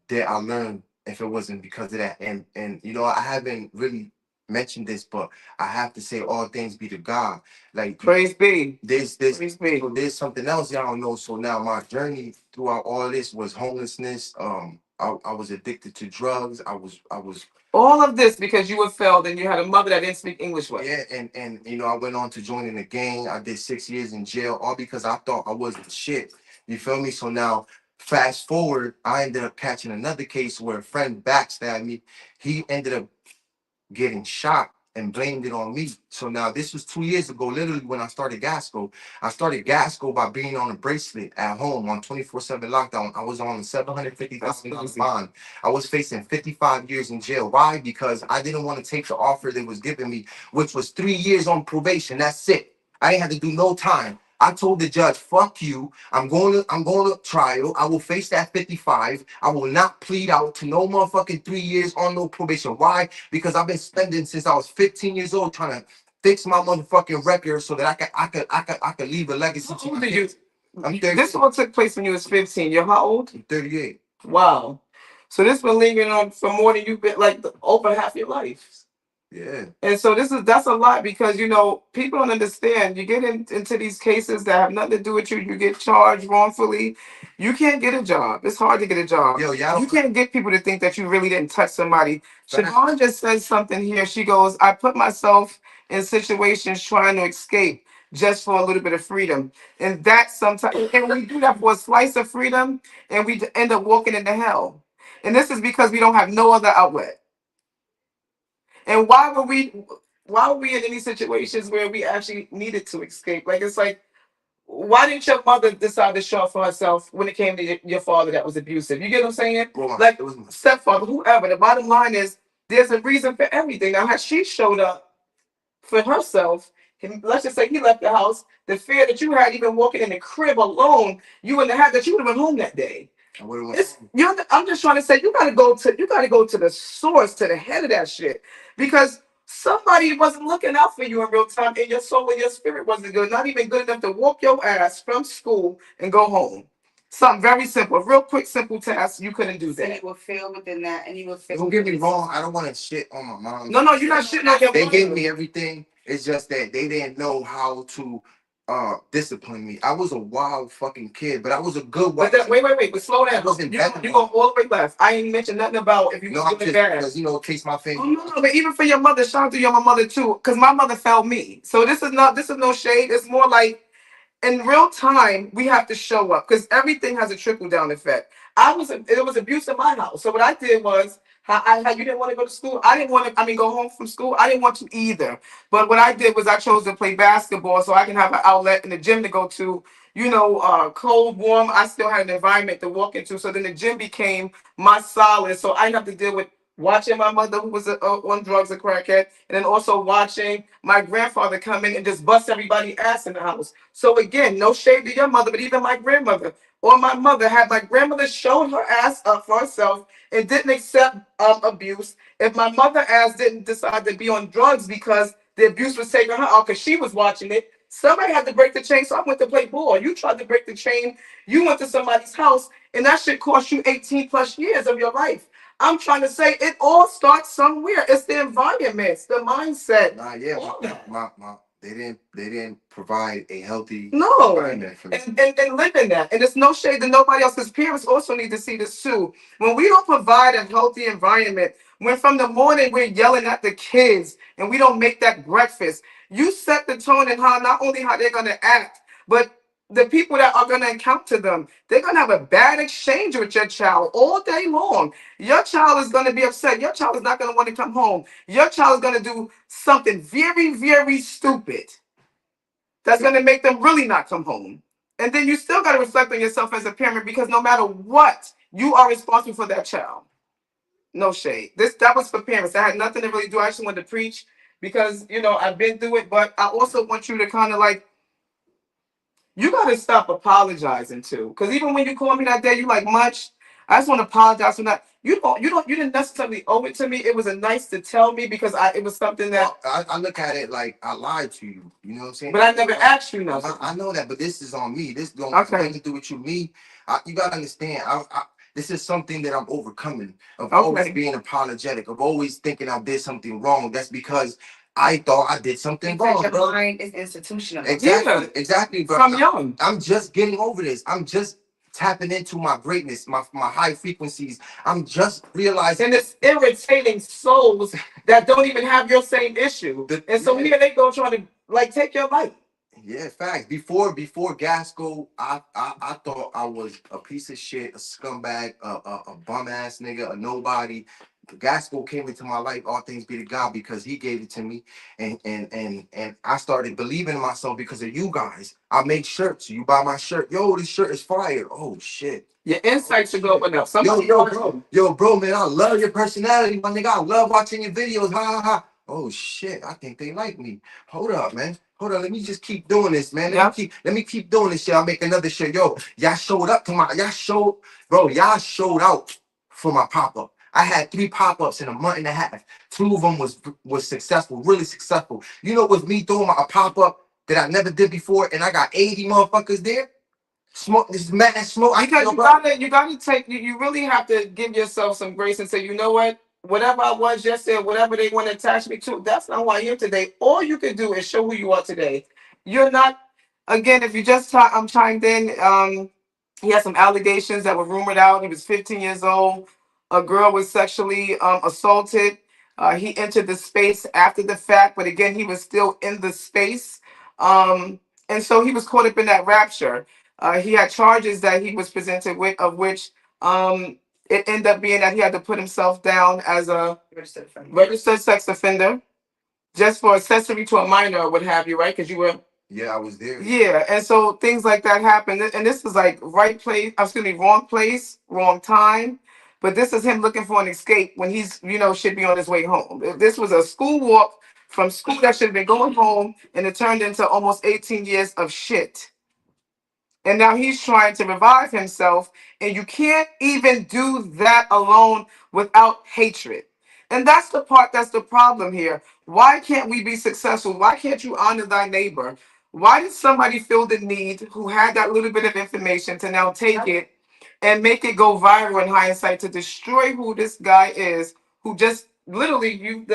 that I learned if it wasn't because of that. And I haven't really mentioned this, but I have to say all things be to God. Like Praise be. there's Praise be. so there's something else y'all don't know. So now my journey throughout all this was homelessness. I was addicted to drugs. I was All of this because you were failed and you had a mother that didn't speak English well. yeah, and I went on to join in a gang. I did 6 years in jail, all because I thought I wasn't shit. You feel me? So now, fast forward, I ended up catching another case where a friend backstabbed me. He ended up getting shot and blamed it on me. So now this was 2 years ago, literally when I started Gasco. I started Gasco by being on a bracelet at home on 24/7 lockdown. I was on a $750,000 bond. I was facing 55 years in jail. Why? Because I didn't want to take the offer that was given me, which was 3 years on probation. That's it. I ain't had to do no time. I told the judge, fuck you. I'm going to trial. I will face that 55. I will not plead out to no motherfucking 3 years on no probation. Why? Because I've been spending since I was 15 years old trying to fix my motherfucking record so that I could leave a legacy How to old my are you? kids. I'm 30. This all took place when you was 15. You're how old? I'm 38. Wow. So this been lingering on for more than you've been like over half your life. Yeah. And so that's a lot because people don't understand. You get into these cases that have nothing to do with you. You get charged wrongfully. You can't get a job. It's hard to get a job. Yo, y'all. You can't get people to think that you really didn't touch somebody. Siobhan just said something here. She goes, "I put myself in situations trying to escape just for a little bit of freedom. And that sometimes, and we do that for a slice of freedom, and we end up walking into hell. And this is because we don't have no other outlet. And why were we in any situations where we actually needed to escape? Like it's like, why didn't your mother decide to show up for herself when it came to your father that was abusive? You get what I'm saying? Well, Like it was my stepfather, whoever. The bottom line is there's a reason for everything. Now, had she showed up for herself, and let's just say he left the house, the fear that you had even walking in the crib alone, you wouldn't have had that. You would have been home that day. I would have went. It's I'm just trying to say you gotta go to the source, to the head of that shit. Because somebody wasn't looking out for you in real time and your soul and your spirit wasn't good, not even good enough to walk your ass from school and go home. Something very simple, real quick, simple task. You couldn't do So you that. will fail within that, and you will fail. Don't get me wrong. I don't want to shit on my mom. No, you're not shitting on your They mother. gave me everything. It's just that they didn't know how to discipline me. I was a wild fucking kid, but I was a good But one. wait, but slow down. I wasn't You bad. you go all the way left. I ain't mentioned nothing about if you No, was I'm doing just bad. because case my finger. Oh no, but even for your mother, shout out to your mother too, because my mother failed me. So this is no shade. It's more like in real time we have to show up because everything has a trickle down effect. It was abuse in my house. So what I did was how you didn't want to go to school. I didn't want to. I mean, go home from school. I didn't want to either. But what I did was I chose to play basketball so I can have an outlet in the gym to go to. Cold, warm. I still had an environment to walk into. So then the gym became my solace. So I didn't have to deal with watching my mother who was on drugs, a crackhead, and then also watching my grandfather come in and just bust everybody ass in the house. So again, no shade to your mother, but even my grandmother or my mother had my grandmother showed her ass up for herself and didn't accept abuse. If my mother ass didn't decide to be on drugs because the abuse was taking her out because she was watching it, somebody had to break the chain. So I went to play ball. You tried to break the chain. You went to somebody's house, and that shit cost you 18 plus years of your life. I'm trying to say it all starts somewhere. It's the environment, it's the mindset. Nah, yeah, they didn't provide a healthy No, environment for me. and live in that. And it's no shade to nobody else because parents also need to see this too. When we don't provide a healthy environment, when from the morning we're yelling at the kids and we don't make that breakfast, you set the tone and how not only how they're gonna act, but the people that are gonna encounter them, they're gonna have a bad exchange with your child all day long. Your child is gonna be upset. Your child is not gonna want to come home. Your child is gonna do something very, very stupid that's going to make them really not come home. And then you still got to reflect on yourself as a parent because no matter what, you are responsible for that child. No shade. That was for parents. That had nothing to really do. I actually wanted to preach because I've been through it, but I also want you to kind of like you got to stop apologizing too. Because even when you called me that day, you like much. I just want to apologize for that. You didn't necessarily owe it to me. It was a nice to tell me because it was something that. Well, I look at it like I lied to you. You know what I'm saying? But I never asked you nothing. I know that, but this is on me. This don't Okay. have nothing to do with you. You gotta understand. This is something that I'm overcoming. Of Okay. always being apologetic. Of always thinking I did something wrong. That's because I thought I did something Because wrong. your Bro. mind is institutional. Exactly, exactly. But From young. I'm just getting over this. I'm just tapping into my greatness, my high frequencies. I'm just realizing. And it's irritating souls that don't even have your same issue. And so here they go trying to like take your life. Yeah, facts. Before Gasco, I thought I was a piece of shit, a scumbag, a bum ass nigga, a nobody. Gasco came into my life, all things be to God, because he gave it to me. And I started believing in myself because of you guys. I make shirts. You buy my shirt. Yo, this shirt is fire. Oh shit. Your insights are going up. Yo, bro, man, I love your personality, my nigga. I love watching your videos. Ha ha ha. Oh shit, I think they like me. Hold up, man. Hold on, let me just keep doing this, man. Let me keep doing this shit. I'll make another shit. Yo, y'all showed out for my pop-up. I had 3 pop-ups in a month and a half. 2 of them was successful, really successful. You know, with me doing a pop-up that I never did before, and I got 80 motherfuckers there. Smoke this mad smoke. Because you gotta take you really have to give yourself some grace and say, you know what? Whatever I was yesterday, whatever they want to attach me to, that's not who I am today. All you can do is show who you are today. You're not again, if you just chimed in, he had some allegations that were rumored out. He was 15 years old. A girl was sexually assaulted. He entered the space after the fact, but again, he was still in the space. And so he was caught up in that rapture. He had charges that he was presented with, of which it ended up being that he had to put himself down as a registered sex offender just for accessory to a minor or what have you, right? Because you were. Yeah, I was there. Yeah, and so things like that happen, and this is like right place, excuse me, wrong place, wrong time. But this is him looking for an escape when he's, should be on his way home. This was a school walk from school that should have been going home, and it turned into almost 18 years of shit. And now he's trying to revive himself, and you can't even do that alone without hatred. And that's the part that's the problem here. Why can't we be successful? Why can't you honor thy neighbor? Why did somebody feel the need who had that little bit of information to now take it and make it go viral in hindsight to destroy who this guy is, who just literally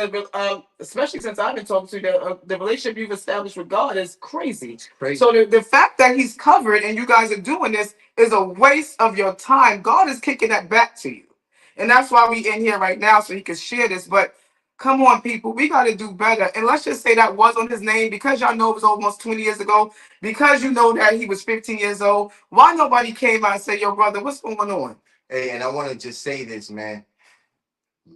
especially since I've been talking to you, the relationship you've established with God is crazy. Crazy. So the fact that he's covered and you guys are doing this is a waste of your time. God is kicking that back to you. And that's why we in here right now so he can share this. But come on, people, we got to do better. And let's just say that was on his name because y'all know it was almost 20 years ago, because you know that he was 15 years old. Why nobody came out and said, yo, brother, what's going on? Hey, and I want to just say this, man.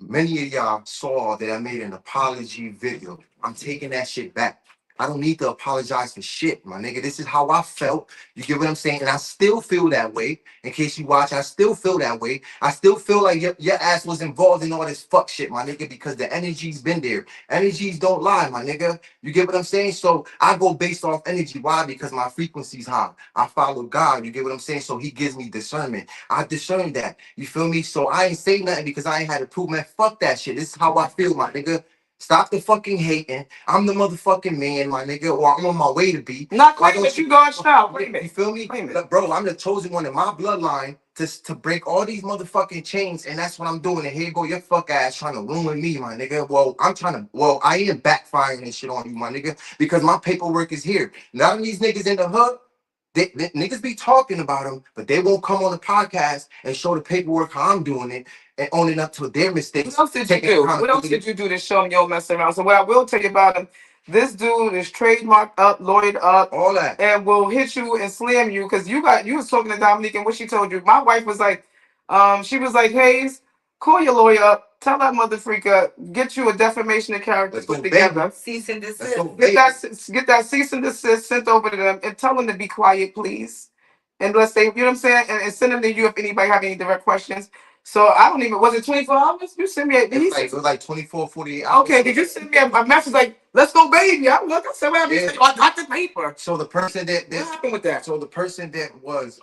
Many of y'all saw that I made an apology video. I'm taking that shit back. I don't need to apologize for shit, my nigga. This is how I felt. You get what I'm saying? And I still feel that way. In case you watch, I still feel that way. I still feel like your ass was involved in all this fuck shit, my nigga, because the energy's been there. Energies don't lie, my nigga. You get what I'm saying? So I go based off energy. Why? Because my frequency's high. I follow God. You get what I'm saying? So he gives me discernment. I discern that. You feel me? So I ain't say nothing because I ain't had to prove, man. Fuck that shit. This is how I feel, my nigga. Stop the fucking hating. I'm the motherfucking man, my nigga, or I'm on my way to be. Not claiming that you God's child. You feel me? Look, bro, I'm the chosen one in my bloodline to break all these motherfucking chains, and that's what I'm doing. And here you go your fuck ass trying to ruin me, my nigga. I am backfiring and shit on you, my nigga, because my paperwork is here. None of these niggas in the hood, they niggas be talking about them, but they won't come on the podcast and show the paperwork how I'm doing it and owning up to their mistakes. What else did you do? What else did you do to show them you don't mess around? So what I will tell you about him, this dude is trademarked up, lawyered up, all that, and will hit you and slam you because you was talking to Dominique and what she told you. My wife was like, she was like, Hayes, call your lawyer up. Tell that mother freaker, get you a defamation of character put together. Cease and desist. Get that cease and desist sent over to them and tell them to be quiet, please. And let's say, you know what I'm saying? And send them to you if anybody have any direct questions. So I don't even, was it 24 hours? You sent me it was like 24, 48 hours. Okay, did you send me a message like, let's go, baby? I look, I said, what happened? Yeah. I got the paper. So the person that what happened with that? So the person that was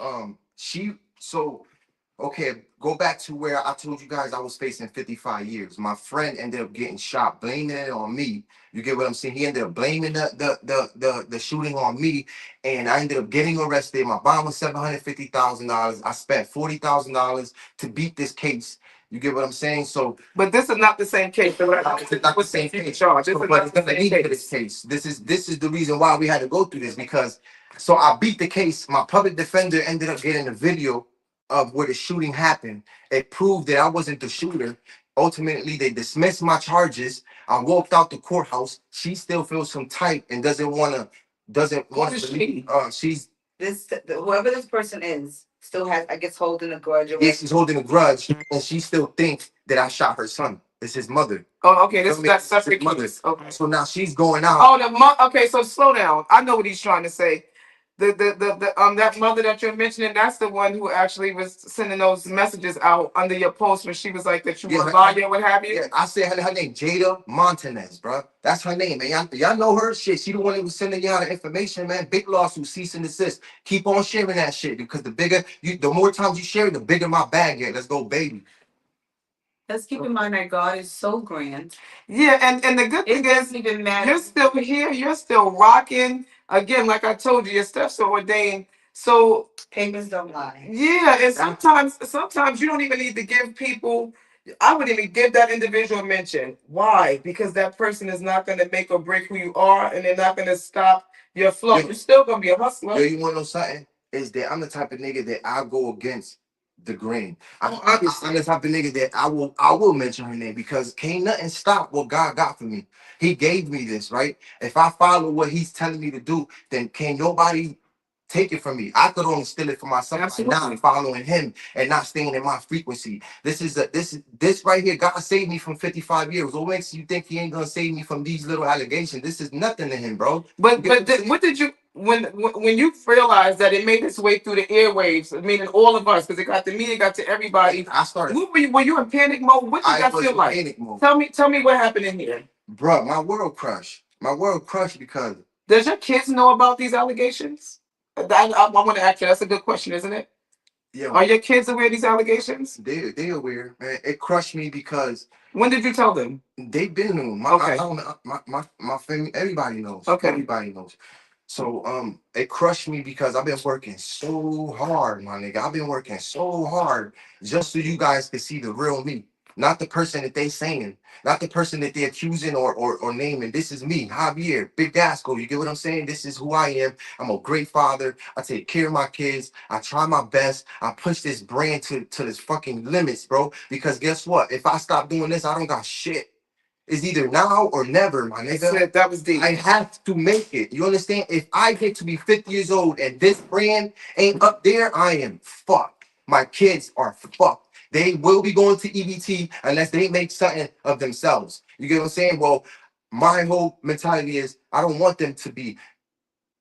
okay, go back to where I told you guys I was facing 55 years. My friend ended up getting shot, blaming it on me. You get what I'm saying? He ended up blaming the shooting on me, and I ended up getting arrested. My bond was $750,000. I spent $40,000 to beat this case. You get what I'm saying? So, but this is not the same case. It's not the same case. But it's gonna lead to this case. This is the reason why we had to go through this, because so I beat the case. My public defender ended up getting a video of where the shooting happened. It proved that I wasn't the shooter. Ultimately, they dismissed my charges. I walked out the courthouse. She still feels some type and doesn't want to believe. She's whoever this person is still has, I guess, holding a grudge. Yeah, she's holding a grudge, and she still thinks that I shot her son. It's his mother. Oh, okay, this is that separate mother. case. Okay. So now she's going out. Oh, okay, so slow down. I know what he's trying to say. That mother that you're mentioning, that's the one who actually was sending those messages out under your post when she was like that you were a liar, what have you. Yeah, I said her name, Jada Montanez, bro. That's her name, man. Y'all know her shit. She the one that was sending y'all the information, man. Big lawsuit, cease and desist. Keep on sharing that shit, because the more times you share it, the bigger my bag get. Let's go, baby. Let's keep in mind that God is so grand. Yeah, and the good thing is, even matter. You're still here. You're still rocking. Again, like I told you, your steps are ordained. So papers don't lie. Yeah, and sometimes you don't even need to give people. I wouldn't even give that individual a mention. Why? Because that person is not going to make or break who you are, and they're not going to stop your flow. You're still going to be a hustler. Yo, you want to know something? Is that I'm the type of nigga that I go against the Green. I'm honest type of nigga that I will mention her name because can't nothing stop what God got for me. He gave me this, right? If I follow what he's telling me to do, then can nobody take it from me. I could only steal it for myself by not following him and not staying in my frequency. This right here, God saved me from 55 years. What makes you think he ain't gonna save me from these little allegations? This is nothing to him, bro. What did you when you realized that it made its way through the airwaves, meaning all of us, because it got to me, it got to everybody. I started. Were you in panic mode? What did that feel like? Panic mode. Tell me what happened in here. Bro, my world crushed. My world crushed because. Does your kids know about these allegations? I want to ask you. That's a good question, isn't it? Yeah. Are your kids aware of these allegations? They aware, man. It crushed me because. When did you tell them? They've been known. Okay. I don't know. My family, everybody knows. Okay. Everybody knows. So it crushed me because I've been working so hard, my nigga. I've been working so hard just so you guys can see the real me. Not the person that they saying, not the person that they're accusing or naming. This is me, Javier, Big Gasco. You get what I'm saying? This is who I am. I'm a great father. I take care of my kids. I try my best. I push this brand to this fucking limits, bro. Because guess what? If I stop doing this, I don't got shit. It's either now or never, my nigga. That was deep. I have to make it. You understand? If I get to be 50 years old and this brand ain't up there, I am fucked. My kids are fucked. They will be going to EBT unless they make something of themselves. You get what I'm saying? Well, my whole mentality is I don't want them to be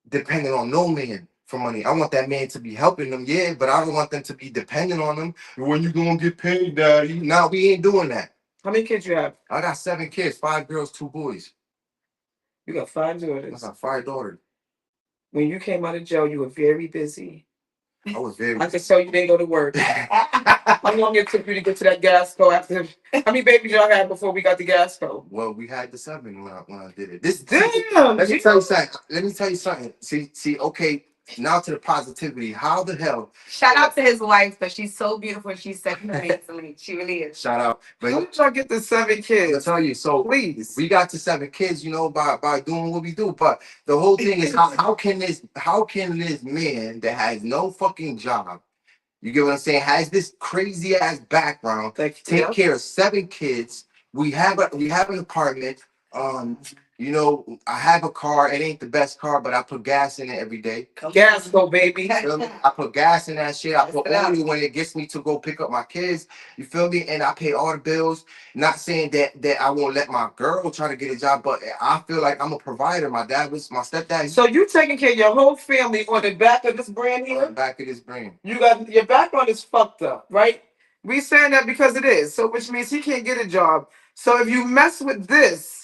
dependent on no man for money. I want that man to be helping them, yeah, but I don't want them to be dependent on them. When you gonna get paid, daddy? Now we ain't doing that. How many kids you have? I got 7 kids, 5 girls, 2 boys. You got 5 daughters. I got 5 daughters. When you came out of jail, you were very busy. I was very. I could tell you didn't go to work. How long it took you to get to that Gasco after? How many babies y'all had before we got the Gasco? Well, we had the 7 when I did it. This damn. Let me tell you something. See. Okay, now to the positivity. How the hell? Shout out to his wife, but she's so beautiful. She's second to me. She really is. Shout out. But how did y'all get the 7 kids? I'll tell you. So please, we got to 7 kids. You know, by doing what we do. But the whole thing is how can this man that has no fucking job, you get what I'm saying, has this crazy ass background, take care of 7 kids. We have an apartment. You know, I have a car. It ain't the best car, but I put gas in it every day. Gas go, baby. I put gas in that shit. I put oil when it gets me to go pick up my kids. You feel me? And I pay all the bills. Not saying that I won't let my girl try to get a job, but I feel like I'm a provider. My stepdad. So you taking care of your whole family on the back of this brand here? On the back of this brand. You got your background is fucked up, right? We saying that because it is. So which means he can't get a job. So if you mess with this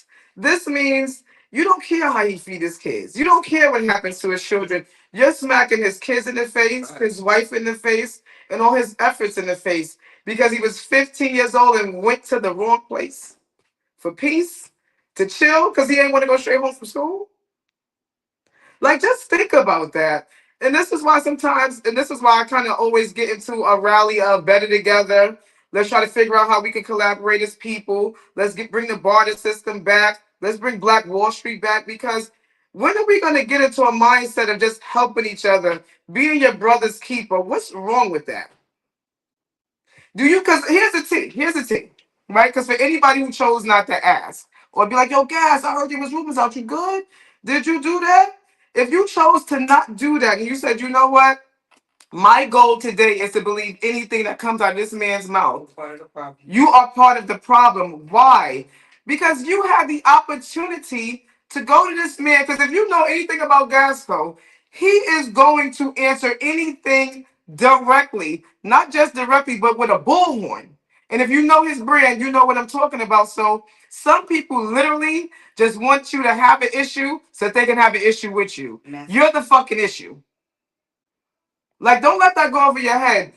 means you don't care how he feed his kids. You don't care what happens to his children. You're smacking his kids in the face, his wife in the face, and all his efforts in the face because he was 15 years old and went to the wrong place for peace, to chill, because he ain't want to go straight home from school. Like, just think about that. And this is why I kind of always get into a rally of better together. Let's try to figure out how we can collaborate as people. Bring the barter system back. Let's bring Black Wall Street back, because when are we going to get into a mindset of just helping each other, being your brother's keeper? What's wrong with that? Because here's the thing, right? Because for anybody who chose not to ask or be like, yo, Gas, I heard there was rumors out. You good? Did you do that? If you chose to not do that and you said, you know what? My goal today is to believe anything that comes out of this man's mouth. You are part of the problem. Why? Because you have the opportunity to go to this man. Because if you know anything about Gasco, he is going to answer anything directly. Not just directly, but with a bullhorn. And if you know his brand, you know what I'm talking about. So some people literally just want you to have an issue so that they can have an issue with you. You're the fucking issue. Like, don't let that go over your head.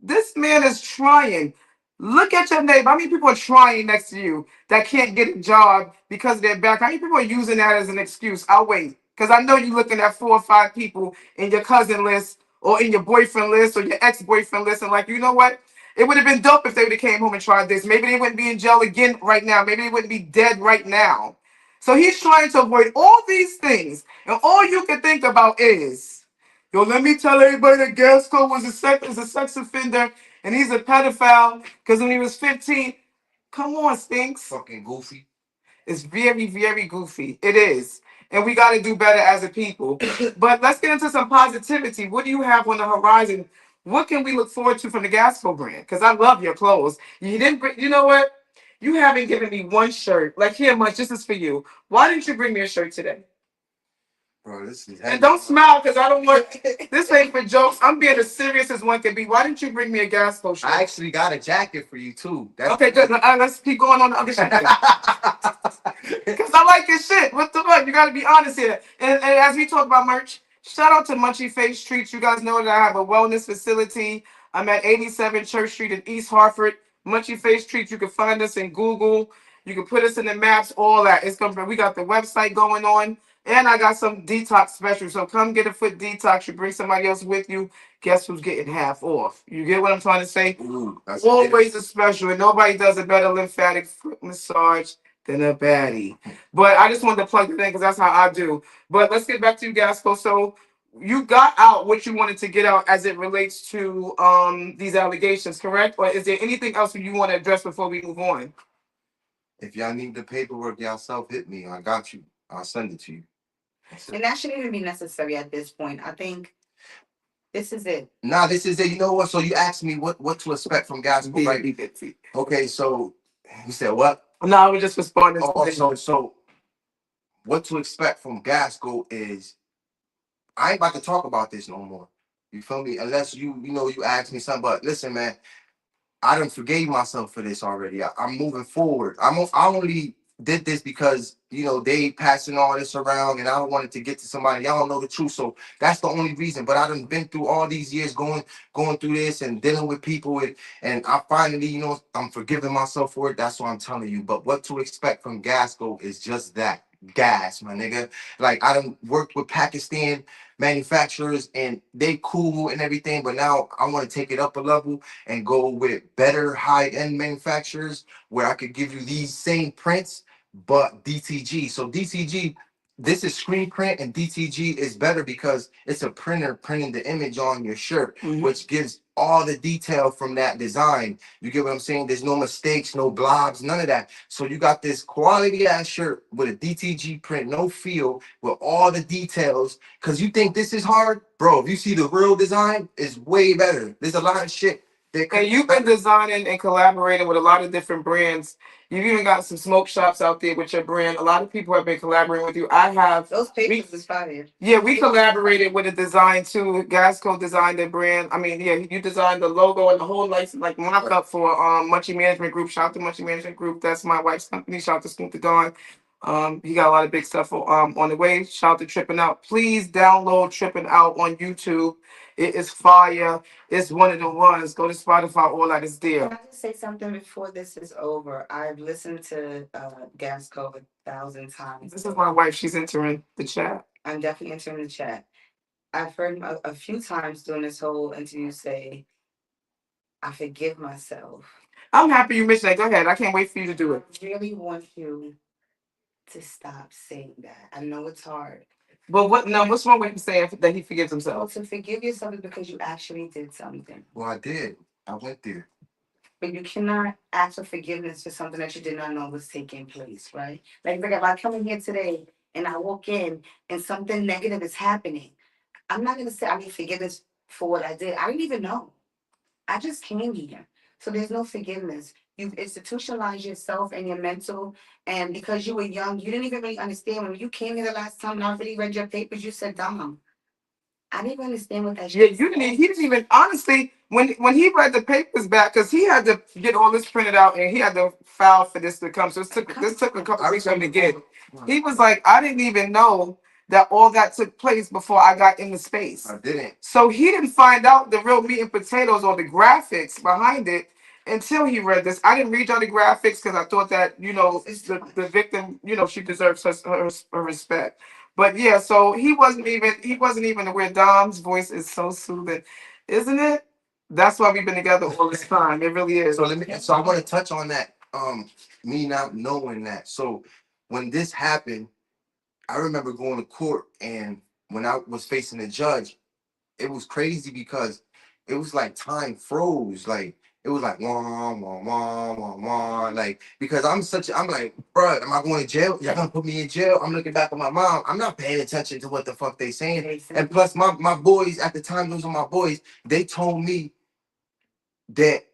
This man is trying. Look at your neighbor. How many people are trying next to you that can't get a job because of their back? How many people are using that as an excuse? I'll wait. Because I know you're looking at 4 or 5 people in your cousin list or in your boyfriend list or your ex-boyfriend list. And like, you know what? It would have been dope if they would have came home and tried this. Maybe they wouldn't be in jail again right now. Maybe they wouldn't be dead right now. So he's trying to avoid all these things. And all you can think about is, Yo, let me tell everybody that Gasco is a sex offender and he's a pedophile because when he was 15. Come on, Stinks. Fucking goofy. It's very, very goofy. It is. And we got to do better as a people. But let's get into some positivity. What do you have on the horizon? What can we look forward to from the Gasco brand? Because I love your clothes. You didn't bring, you know what? You haven't given me one shirt. Like, here, much, this is for you. Why didn't you bring me a shirt today? Bro, this is And heavy. don't smile because I don't want, this ain't for jokes. I'm being as serious as one can be. Why didn't you bring me a Gasco shirt? I actually got a jacket for you too. That's okay, good. Let's keep going on the other shit. Because I like this shit. What the fuck? You got to be honest here. And as we talk about merch, shout out to Munchie Face Treats. You guys know that I have a wellness facility. I'm at 87 Church Street in East Hartford. Munchie Face Treats. You can find us in Google. You can put us in the maps, all that. It's gonna. We got the website going on. And I got some detox specials. So come get a foot detox. You bring somebody else with you. Guess who's getting half off? You get what I'm trying to say? Ooh, that's always a special. And nobody does a better lymphatic foot massage than a baddie. But I just wanted to plug it in because that's how I do. But let's get back to you, Gasco. So you got out what you wanted to get out as it relates to these allegations, correct? Or is there anything else you want to address before we move on? If y'all need the paperwork yourself, hit me. I got you. I'll send it to you. And that shouldn't even be necessary at this point. I think this is it. Nah, this is it. You know what? So you asked me what to expect from Gasco, right? Okay, so you said what? No, I was just responding. So what to expect from Gasco is I ain't about to talk about this no more. You feel me? Unless you ask me something. But listen, man, I done forgave myself for this already. I'm moving forward. I only did this because they passing all this around, and I don't want it to get to somebody. Y'all don't know the truth, so that's the only reason. But I done been through all these years going through this and dealing with people, and I finally, I'm forgiving myself for it. That's what I'm telling you. But what to expect from Gasco is just that. Gas, my nigga. Like I done worked with Pakistan manufacturers and they cool and everything, but now I want to take it up a level and go with better high-end manufacturers where I could give you these same prints, but DTG. So DTG, this is screen print, and DTG is better because it's a printer printing the image on your shirt, which gives all the detail from that design. You get what I'm saying? There's no mistakes, no blobs, none of that. So you got this quality ass shirt with a DTG print, no feel, with all the details. Cause you think this is hard, bro. If you see the real design, it's way better. There's a lot of shit. And you've been designing and collaborating with a lot of different brands. You've even got some smoke shops out there with your brand. A lot of people have been collaborating with you. I have. Those papers is fire. Yeah, we collaborated with a design too. Gasco designed the brand. I mean, yeah, you designed the logo and the whole like mock up for Munchie Management Group. Shout out to Munchie Management Group. That's my wife's company. Shout out to Snoop the Don. He got a lot of big stuff on the way. Shout out to Tripping Out. Please download Tripping Out on YouTube. It is fire. It's one of the ones. Go to Spotify. All that is there. Can I just say something before this is over? I've listened to Gasco 1,000 times. This is my wife. She's entering the chat. I'm definitely entering the chat. I've heard him a few times during this whole interview say, I forgive myself. I'm happy you mentioned that. Go ahead. I can't wait for you to do it. I really want you to stop saying that. I know it's hard. But what's wrong with him saying that he forgives Well, himself? to forgive yourself is because you actually did something. Well, I did. I went there. But you cannot ask for forgiveness for something that you did not know was taking place, right? Like if I come in here today and I walk in and something negative is happening, I'm not gonna say I need forgiveness for what I did. I didn't even know. I just came here. So there's no forgiveness. You've institutionalized yourself and your mental, and because you were young, you didn't even really understand. When you came here the last time and I really read your papers, you said, Dom, I didn't understand what that Yeah, shit he didn't even honestly when he read the papers back because he had to get all this printed out and he had to file for this to come. So this took a couple weeks for him to get. He was like, I didn't even know that all that took place before I got into space. I didn't. So he didn't find out the real meat and potatoes or the graphics behind it until he read this. I didn't read y'all the graphics because I thought that the victim she deserves her respect. But yeah, so he wasn't even aware. Dom's voice is so soothing, isn't it? That's why we've been together all this time. It really is. So I want to touch on that. Me not knowing that. So when this happened, I remember going to court, and when I was facing the judge, it was crazy because it was like time froze. Like it was like wah wah wah wah wah. Like because I'm like, bro, am I going to jail? Y'all gonna put me in jail? I'm looking back at my mom. I'm not paying attention to what the fuck they saying. And plus, my boys at the time, those are my boys. They told me that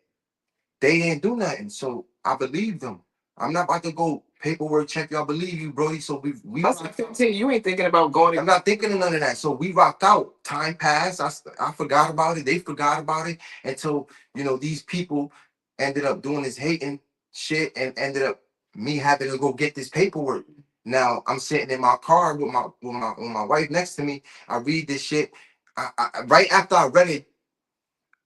they didn't do nothing, so I believe them. I'm not about to go paperwork check you. I believe you, Brody. So we That's like 15. You ain't thinking about going. I'm not thinking of none of that. So we rocked out. Time passed. I forgot about it. They forgot about it until these people ended up doing this hating shit and ended up me having to go get this paperwork. Now I'm sitting in my car with my wife next to me. I read this shit. Right after I read it,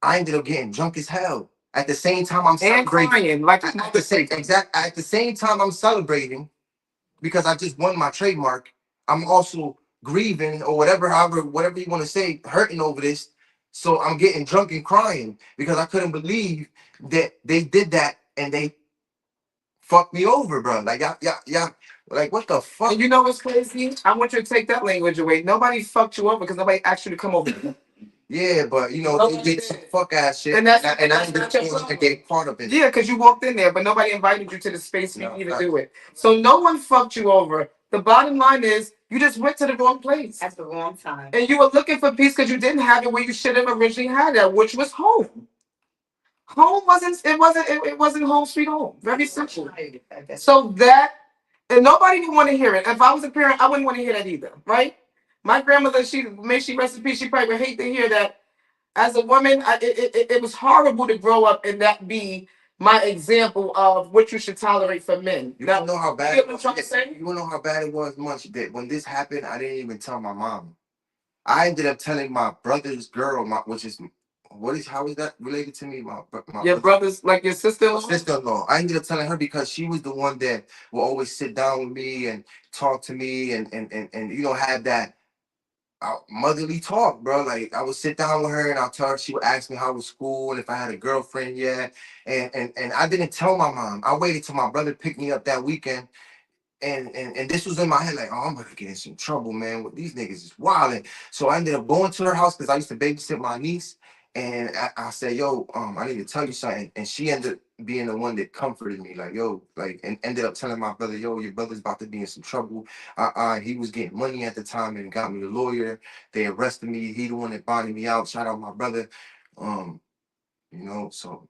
I ended up getting drunk as hell. At the same time, I'm and celebrating. crying like At the same time, I'm celebrating because I just won my trademark. I'm also grieving or whatever you want to say, hurting over this. So I'm getting drunk and crying because I couldn't believe that they did that and they fucked me over, bro. Like yeah. Like what the fuck? And you know what's crazy? I want you to take that language away. Nobody fucked you over because nobody asked you to come over. Yeah, but they did some fuck ass shit, And that's and I ended up getting caught up in it. Yeah, because you walked in there, but nobody invited you to the space for No, you to do it. So no one fucked you over. The bottom line is you just went to the wrong place At the wrong time. and you were looking for peace because you didn't have it where you should have originally had it, which was home. Home wasn't home sweet home. Very simple. So that and nobody would want to hear it. If I was a parent, I wouldn't want to hear that either, right? My grandmother, may she rest in peace, she probably would hate to hear that. As a woman, it was horrible to grow up and that be my example of what you should tolerate from men. You don't know how bad. You know what I'm trying to say? You don't know how bad it was. Much that when this happened, I didn't even tell my mom. I ended up telling my brother's girl, which is how is that related to me? My Your brother's like your sister-in-law? Sister-in-law. I ended up telling her because she was the one that will always sit down with me and talk to me and have that motherly talk, bro. Like I would sit down with her and I'll tell her. She would ask me how was school and if I had a girlfriend yet. And I didn't tell my mom. I waited till my brother picked me up that weekend. And this was in my head, like, oh, I'm gonna get in some trouble, man. With these niggas is wilding. So I ended up going to her house because I used to babysit my niece. And I said, yo, I need to tell you something. And she ended up being the one that comforted me, like, yo, like, and ended up telling my brother, yo, your brother's about to be in some trouble. He was getting money at the time and got me a lawyer. They arrested me. He the one that bonded me out. Shout out my brother. So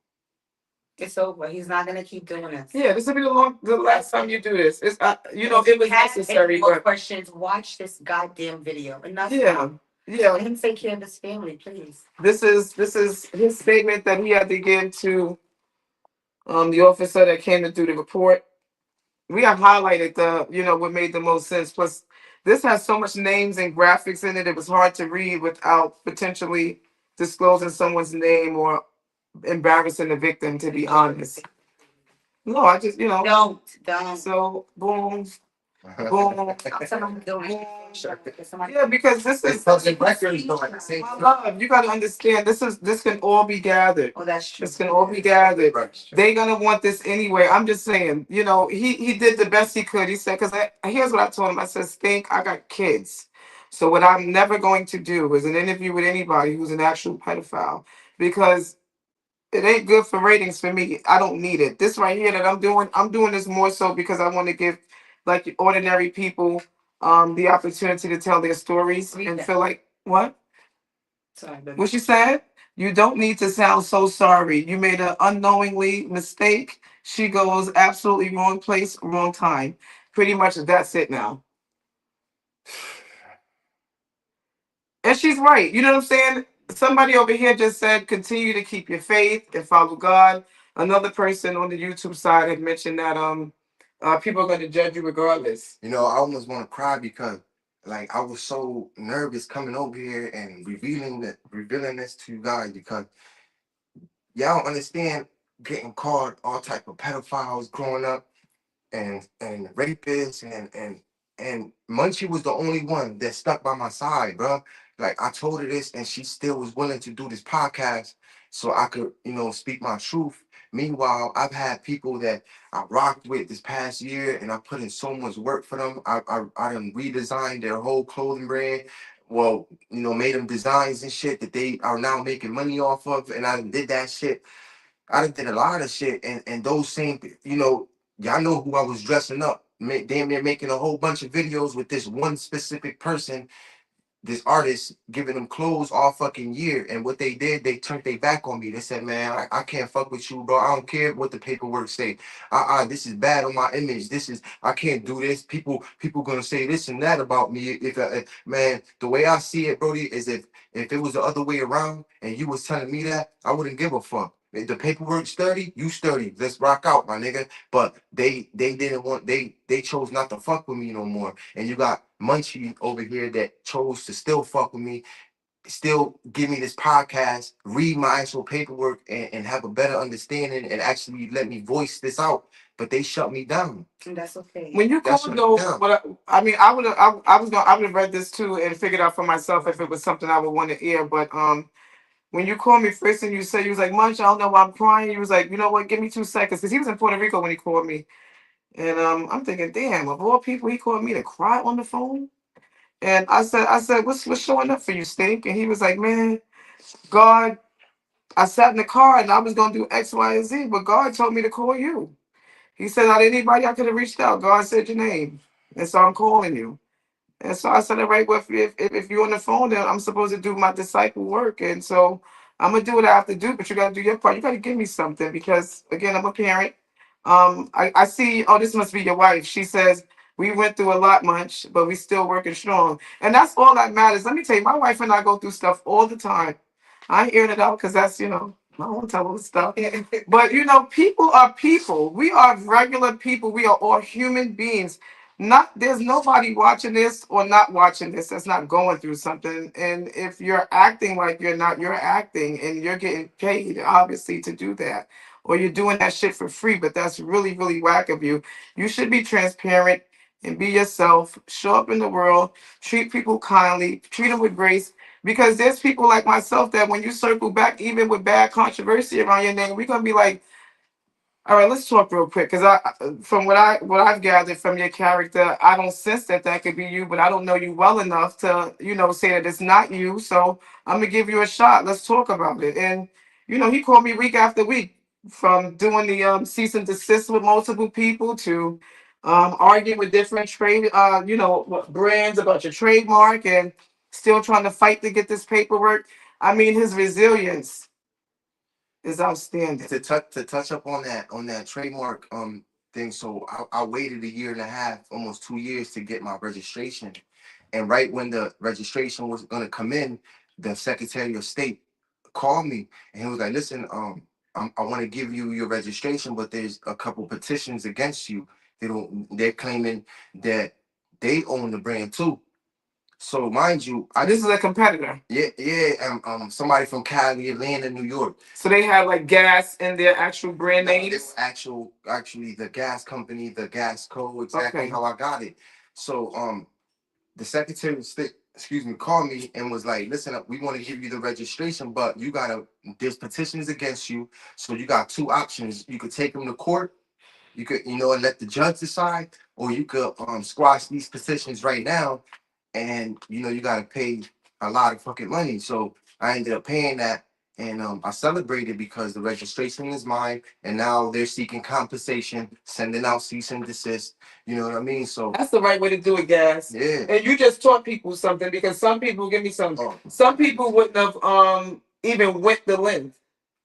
It's over. He's not gonna keep doing this. Yeah, this will be the last time you do this. It's it was necessary. Any more But questions? Watch this goddamn video. Enough. yeah. Let him take care of his family, please. This is his statement that he had to give to the officer that came to do the report. We have highlighted what made the most sense. Plus, this has so much names and graphics in it. It was hard to read without potentially disclosing someone's name or embarrassing the victim. To be honest, no, I just Don't. So boom, boom. Someone doing. Yeah, because this is records though at the same my time. love. You got to understand. This can all be gathered. Oh, that's true. This can all be gathered. They're gonna want this anyway. I'm just saying. He did the best he could. He said, because here's what I told him. I said, Stink, I got kids. So what I'm never going to do is an interview with anybody who's an actual pedophile because it ain't good for ratings for me. I don't need it. This right here that I'm doing this more so because I want to give like ordinary people the opportunity to tell their stories and feel like what? Sorry, baby. What you said? You don't need to sound so sorry. You made an unknowingly mistake. She goes absolutely wrong place, wrong time. Pretty much that's it now. And she's right. You know what I'm saying? Somebody over here just said, continue to keep your faith and follow God. Another person on the YouTube side had mentioned that people are going to judge you regardless. I almost want to cry because like I was so nervous coming over here and revealing this to you guys because y'all don't understand getting caught all type of pedophiles growing up and rapists and Munchie was the only one that stuck by my side, bro. Like I told her this, and she still was willing to do this podcast so I could, speak my truth. Meanwhile, I've had people that I rocked with this past year, and I put in so much work for them. I done redesigned their whole clothing brand. well, made them designs and shit that they are now making money off of, and I did that shit. I done did a lot of shit, and those same, y'all know who I was dressing up, damn near making a whole bunch of videos with this one specific person, this artist, giving them clothes all fucking year. And what they did, they turned their back on me. They said, man, I can't fuck with you, bro. I don't care what the paperwork say. This is bad on my image. I can't do this. People gonna say this and that about me. Man, the way I see it, Brody, is if it was the other way around and you was telling me that, I wouldn't give a fuck. If the paperwork sturdy, you sturdy. Let's rock out, my nigga. But they didn't want, they chose not to fuck with me no more. And you got Munchie over here that chose to still fuck with me, still give me this podcast, read my actual paperwork, and have a better understanding and actually let me voice this out. But they shut me down. And that's okay. When you called though, I mean, I would have read this too and figured out for myself if it was something I would want to hear. But when you called me first and you said, you was like, Munch, I don't know why I'm crying. You was like, you know what, give me 2 seconds. Because he was in Puerto Rico when he called me. And I'm thinking, damn, of all people, he called me to cry on the phone. And I said, what's showing up for you, Stink? And he was like, man, God, I sat in the car and I was gonna do X, Y, and Z, but God told me to call you. He said, out of anybody I could have reached out, God said your name. And so I'm calling you. And so I said, all right, well, if you're on the phone, then I'm supposed to do my disciple work. And so I'm going to do what I have to do, but you got to do your part. You got to give me something because, again, I'm a parent. I see, oh, this must be your wife. She says, we went through a lot, Munch, but we still working strong. And that's all that matters. Let me tell you, my wife and I go through stuff all the time. I ain't airing it out because that's, my own type stuff. But, people are people. We are regular people. We are all human beings. Not There's nobody watching this or not watching this that's not going through something. And if you're acting like you're not, you're acting and you're getting paid obviously to do that, or you're doing that shit for free, but that's really, really whack of you. You should be transparent and be yourself, show up in the world, treat people kindly, treat them with grace, because there's people like myself that when you circle back, even with bad controversy around your name, we're gonna be like, all right, let's talk real quick, because from what I've gathered from your character, I don't sense that could be you, but I don't know you well enough to, say that it's not you. So I'm gonna give you a shot. Let's talk about it. And he called me week after week, from doing the cease and desist with multiple people to arguing with different trade, brands about your trademark, and still trying to fight to get this paperwork. I mean, his resilience is outstanding. To touch up on that trademark thing. So I waited a year and a half, almost 2 years, to get my registration. And right when the registration was gonna come in, the Secretary of State called me and he was like, "Listen, I want to give you your registration, but there's a couple petitions against you. They're claiming that they own the brand too." So mind you, This is a competitor. yeah, somebody from Cali, Atlanta, New York. So they have like gas in their actual brand names. It's actually the gas company, the Gasco, exactly Okay. how I got it. So the Secretary of State, excuse me, called me and was like, "Listen up, we want to give you the registration, but there's petitions against you. So you got two options. You could take them to court. You could, and let the judge decide, or you could squash these petitions right now, and you gotta pay a lot of fucking money." So I ended up paying that, and I celebrated because the registration is mine, and now they're seeking compensation, sending out cease and desist. You know what I mean? So that's the right way to do it, guys. Yeah. And you just taught people something, because some people, give me some. Oh. Some people wouldn't have even went the length.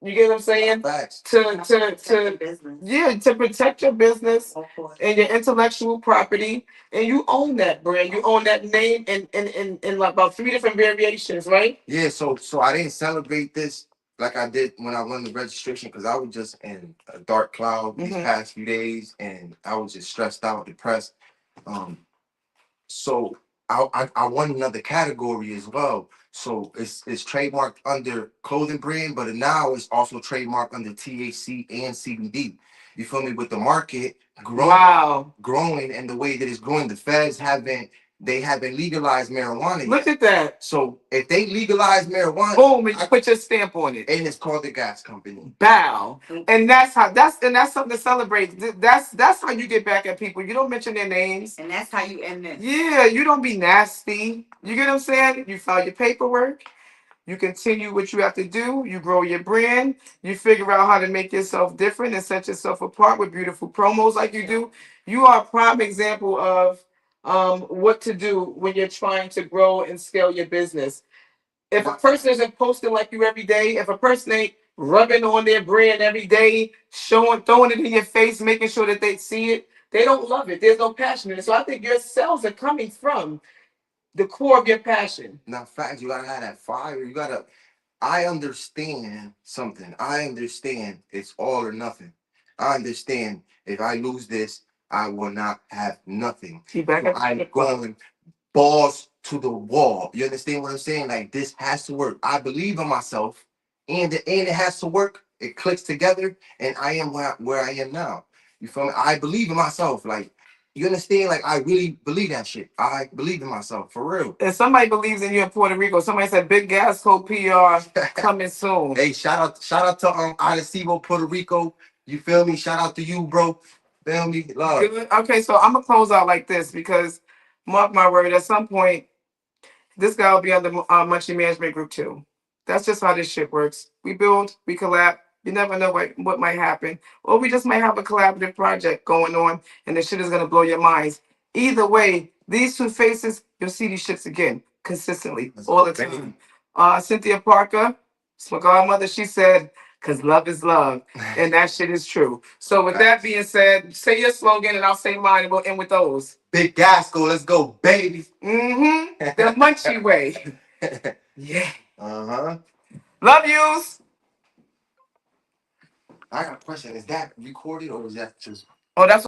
You get what I'm saying? Facts. Yeah, to protect your business and your intellectual property, and you own that brand, you own that name, in like about three different variations, right? Yeah, so I didn't celebrate this like I did when I won the registration, because I was just in a dark cloud these past few days, and I was just stressed out, depressed. So I won another category as well. So it's trademarked under clothing brand, but now it's also trademarked under THC and CBD. You feel me? With the market growing, Wow. growing, and the way that it's growing, the feds haven't they haven't legalized marijuana Look yet. at that. So if they legalize marijuana, Boom, and you put your stamp on it. and it's called the gas company. Bow. And that's something to celebrate. That's how you get back at people. You don't mention their names. And that's how you end this. Yeah, you don't be nasty. You get what I'm saying? You file your paperwork. You continue what you have to do. You grow your brand. You figure out how to make yourself different and set yourself apart with beautiful promos like you do. You are a prime example of what to do when you're trying to grow and scale your business. If a person isn't posting like you every day, if a person ain't rubbing on their brand every day, showing, throwing it in your face, making sure that they see it, they don't love it. There's no passion in it. So I think your sales are coming from the core of your passion. Now, facts, you gotta have that fire. You gotta. I understand something. I understand it's all or nothing. I understand if I lose this, I will not have nothing. See, back So at I'm the going balls to the wall. You understand what I'm saying? Like, this has to work. I believe in myself, and it has to work. It clicks together, and I am where I am now. You feel me? I believe in myself. Like, you understand? Like, I really believe that shit. I believe in myself for real. If somebody believes in you in Puerto Rico, somebody said Big Gasco PR coming soon. Hey, shout out to Arecibo, Puerto Rico. You feel me? Shout out to you, bro. Feel me? Love. Good. Okay, so I'm gonna close out like this because mark my word, at some point this guy will be on the Munchie Management Group too. That's just how this shit works. We build, we collab. You never know what might happen. Or we just might have a collaborative project going on and the shit is gonna blow your minds. Either way, these two faces, you'll see these shits again consistently all the time. Cynthia Parker, my godmother, she said, because love is love. And that shit is true. So with that being said, say your slogan and I'll say mine and we'll end with those. Big Gasco, let's go, baby. Mm-hmm. The Munchie way. Yeah. Uh-huh. Love yous. I got a question. Is that recorded or is that just Oh, that's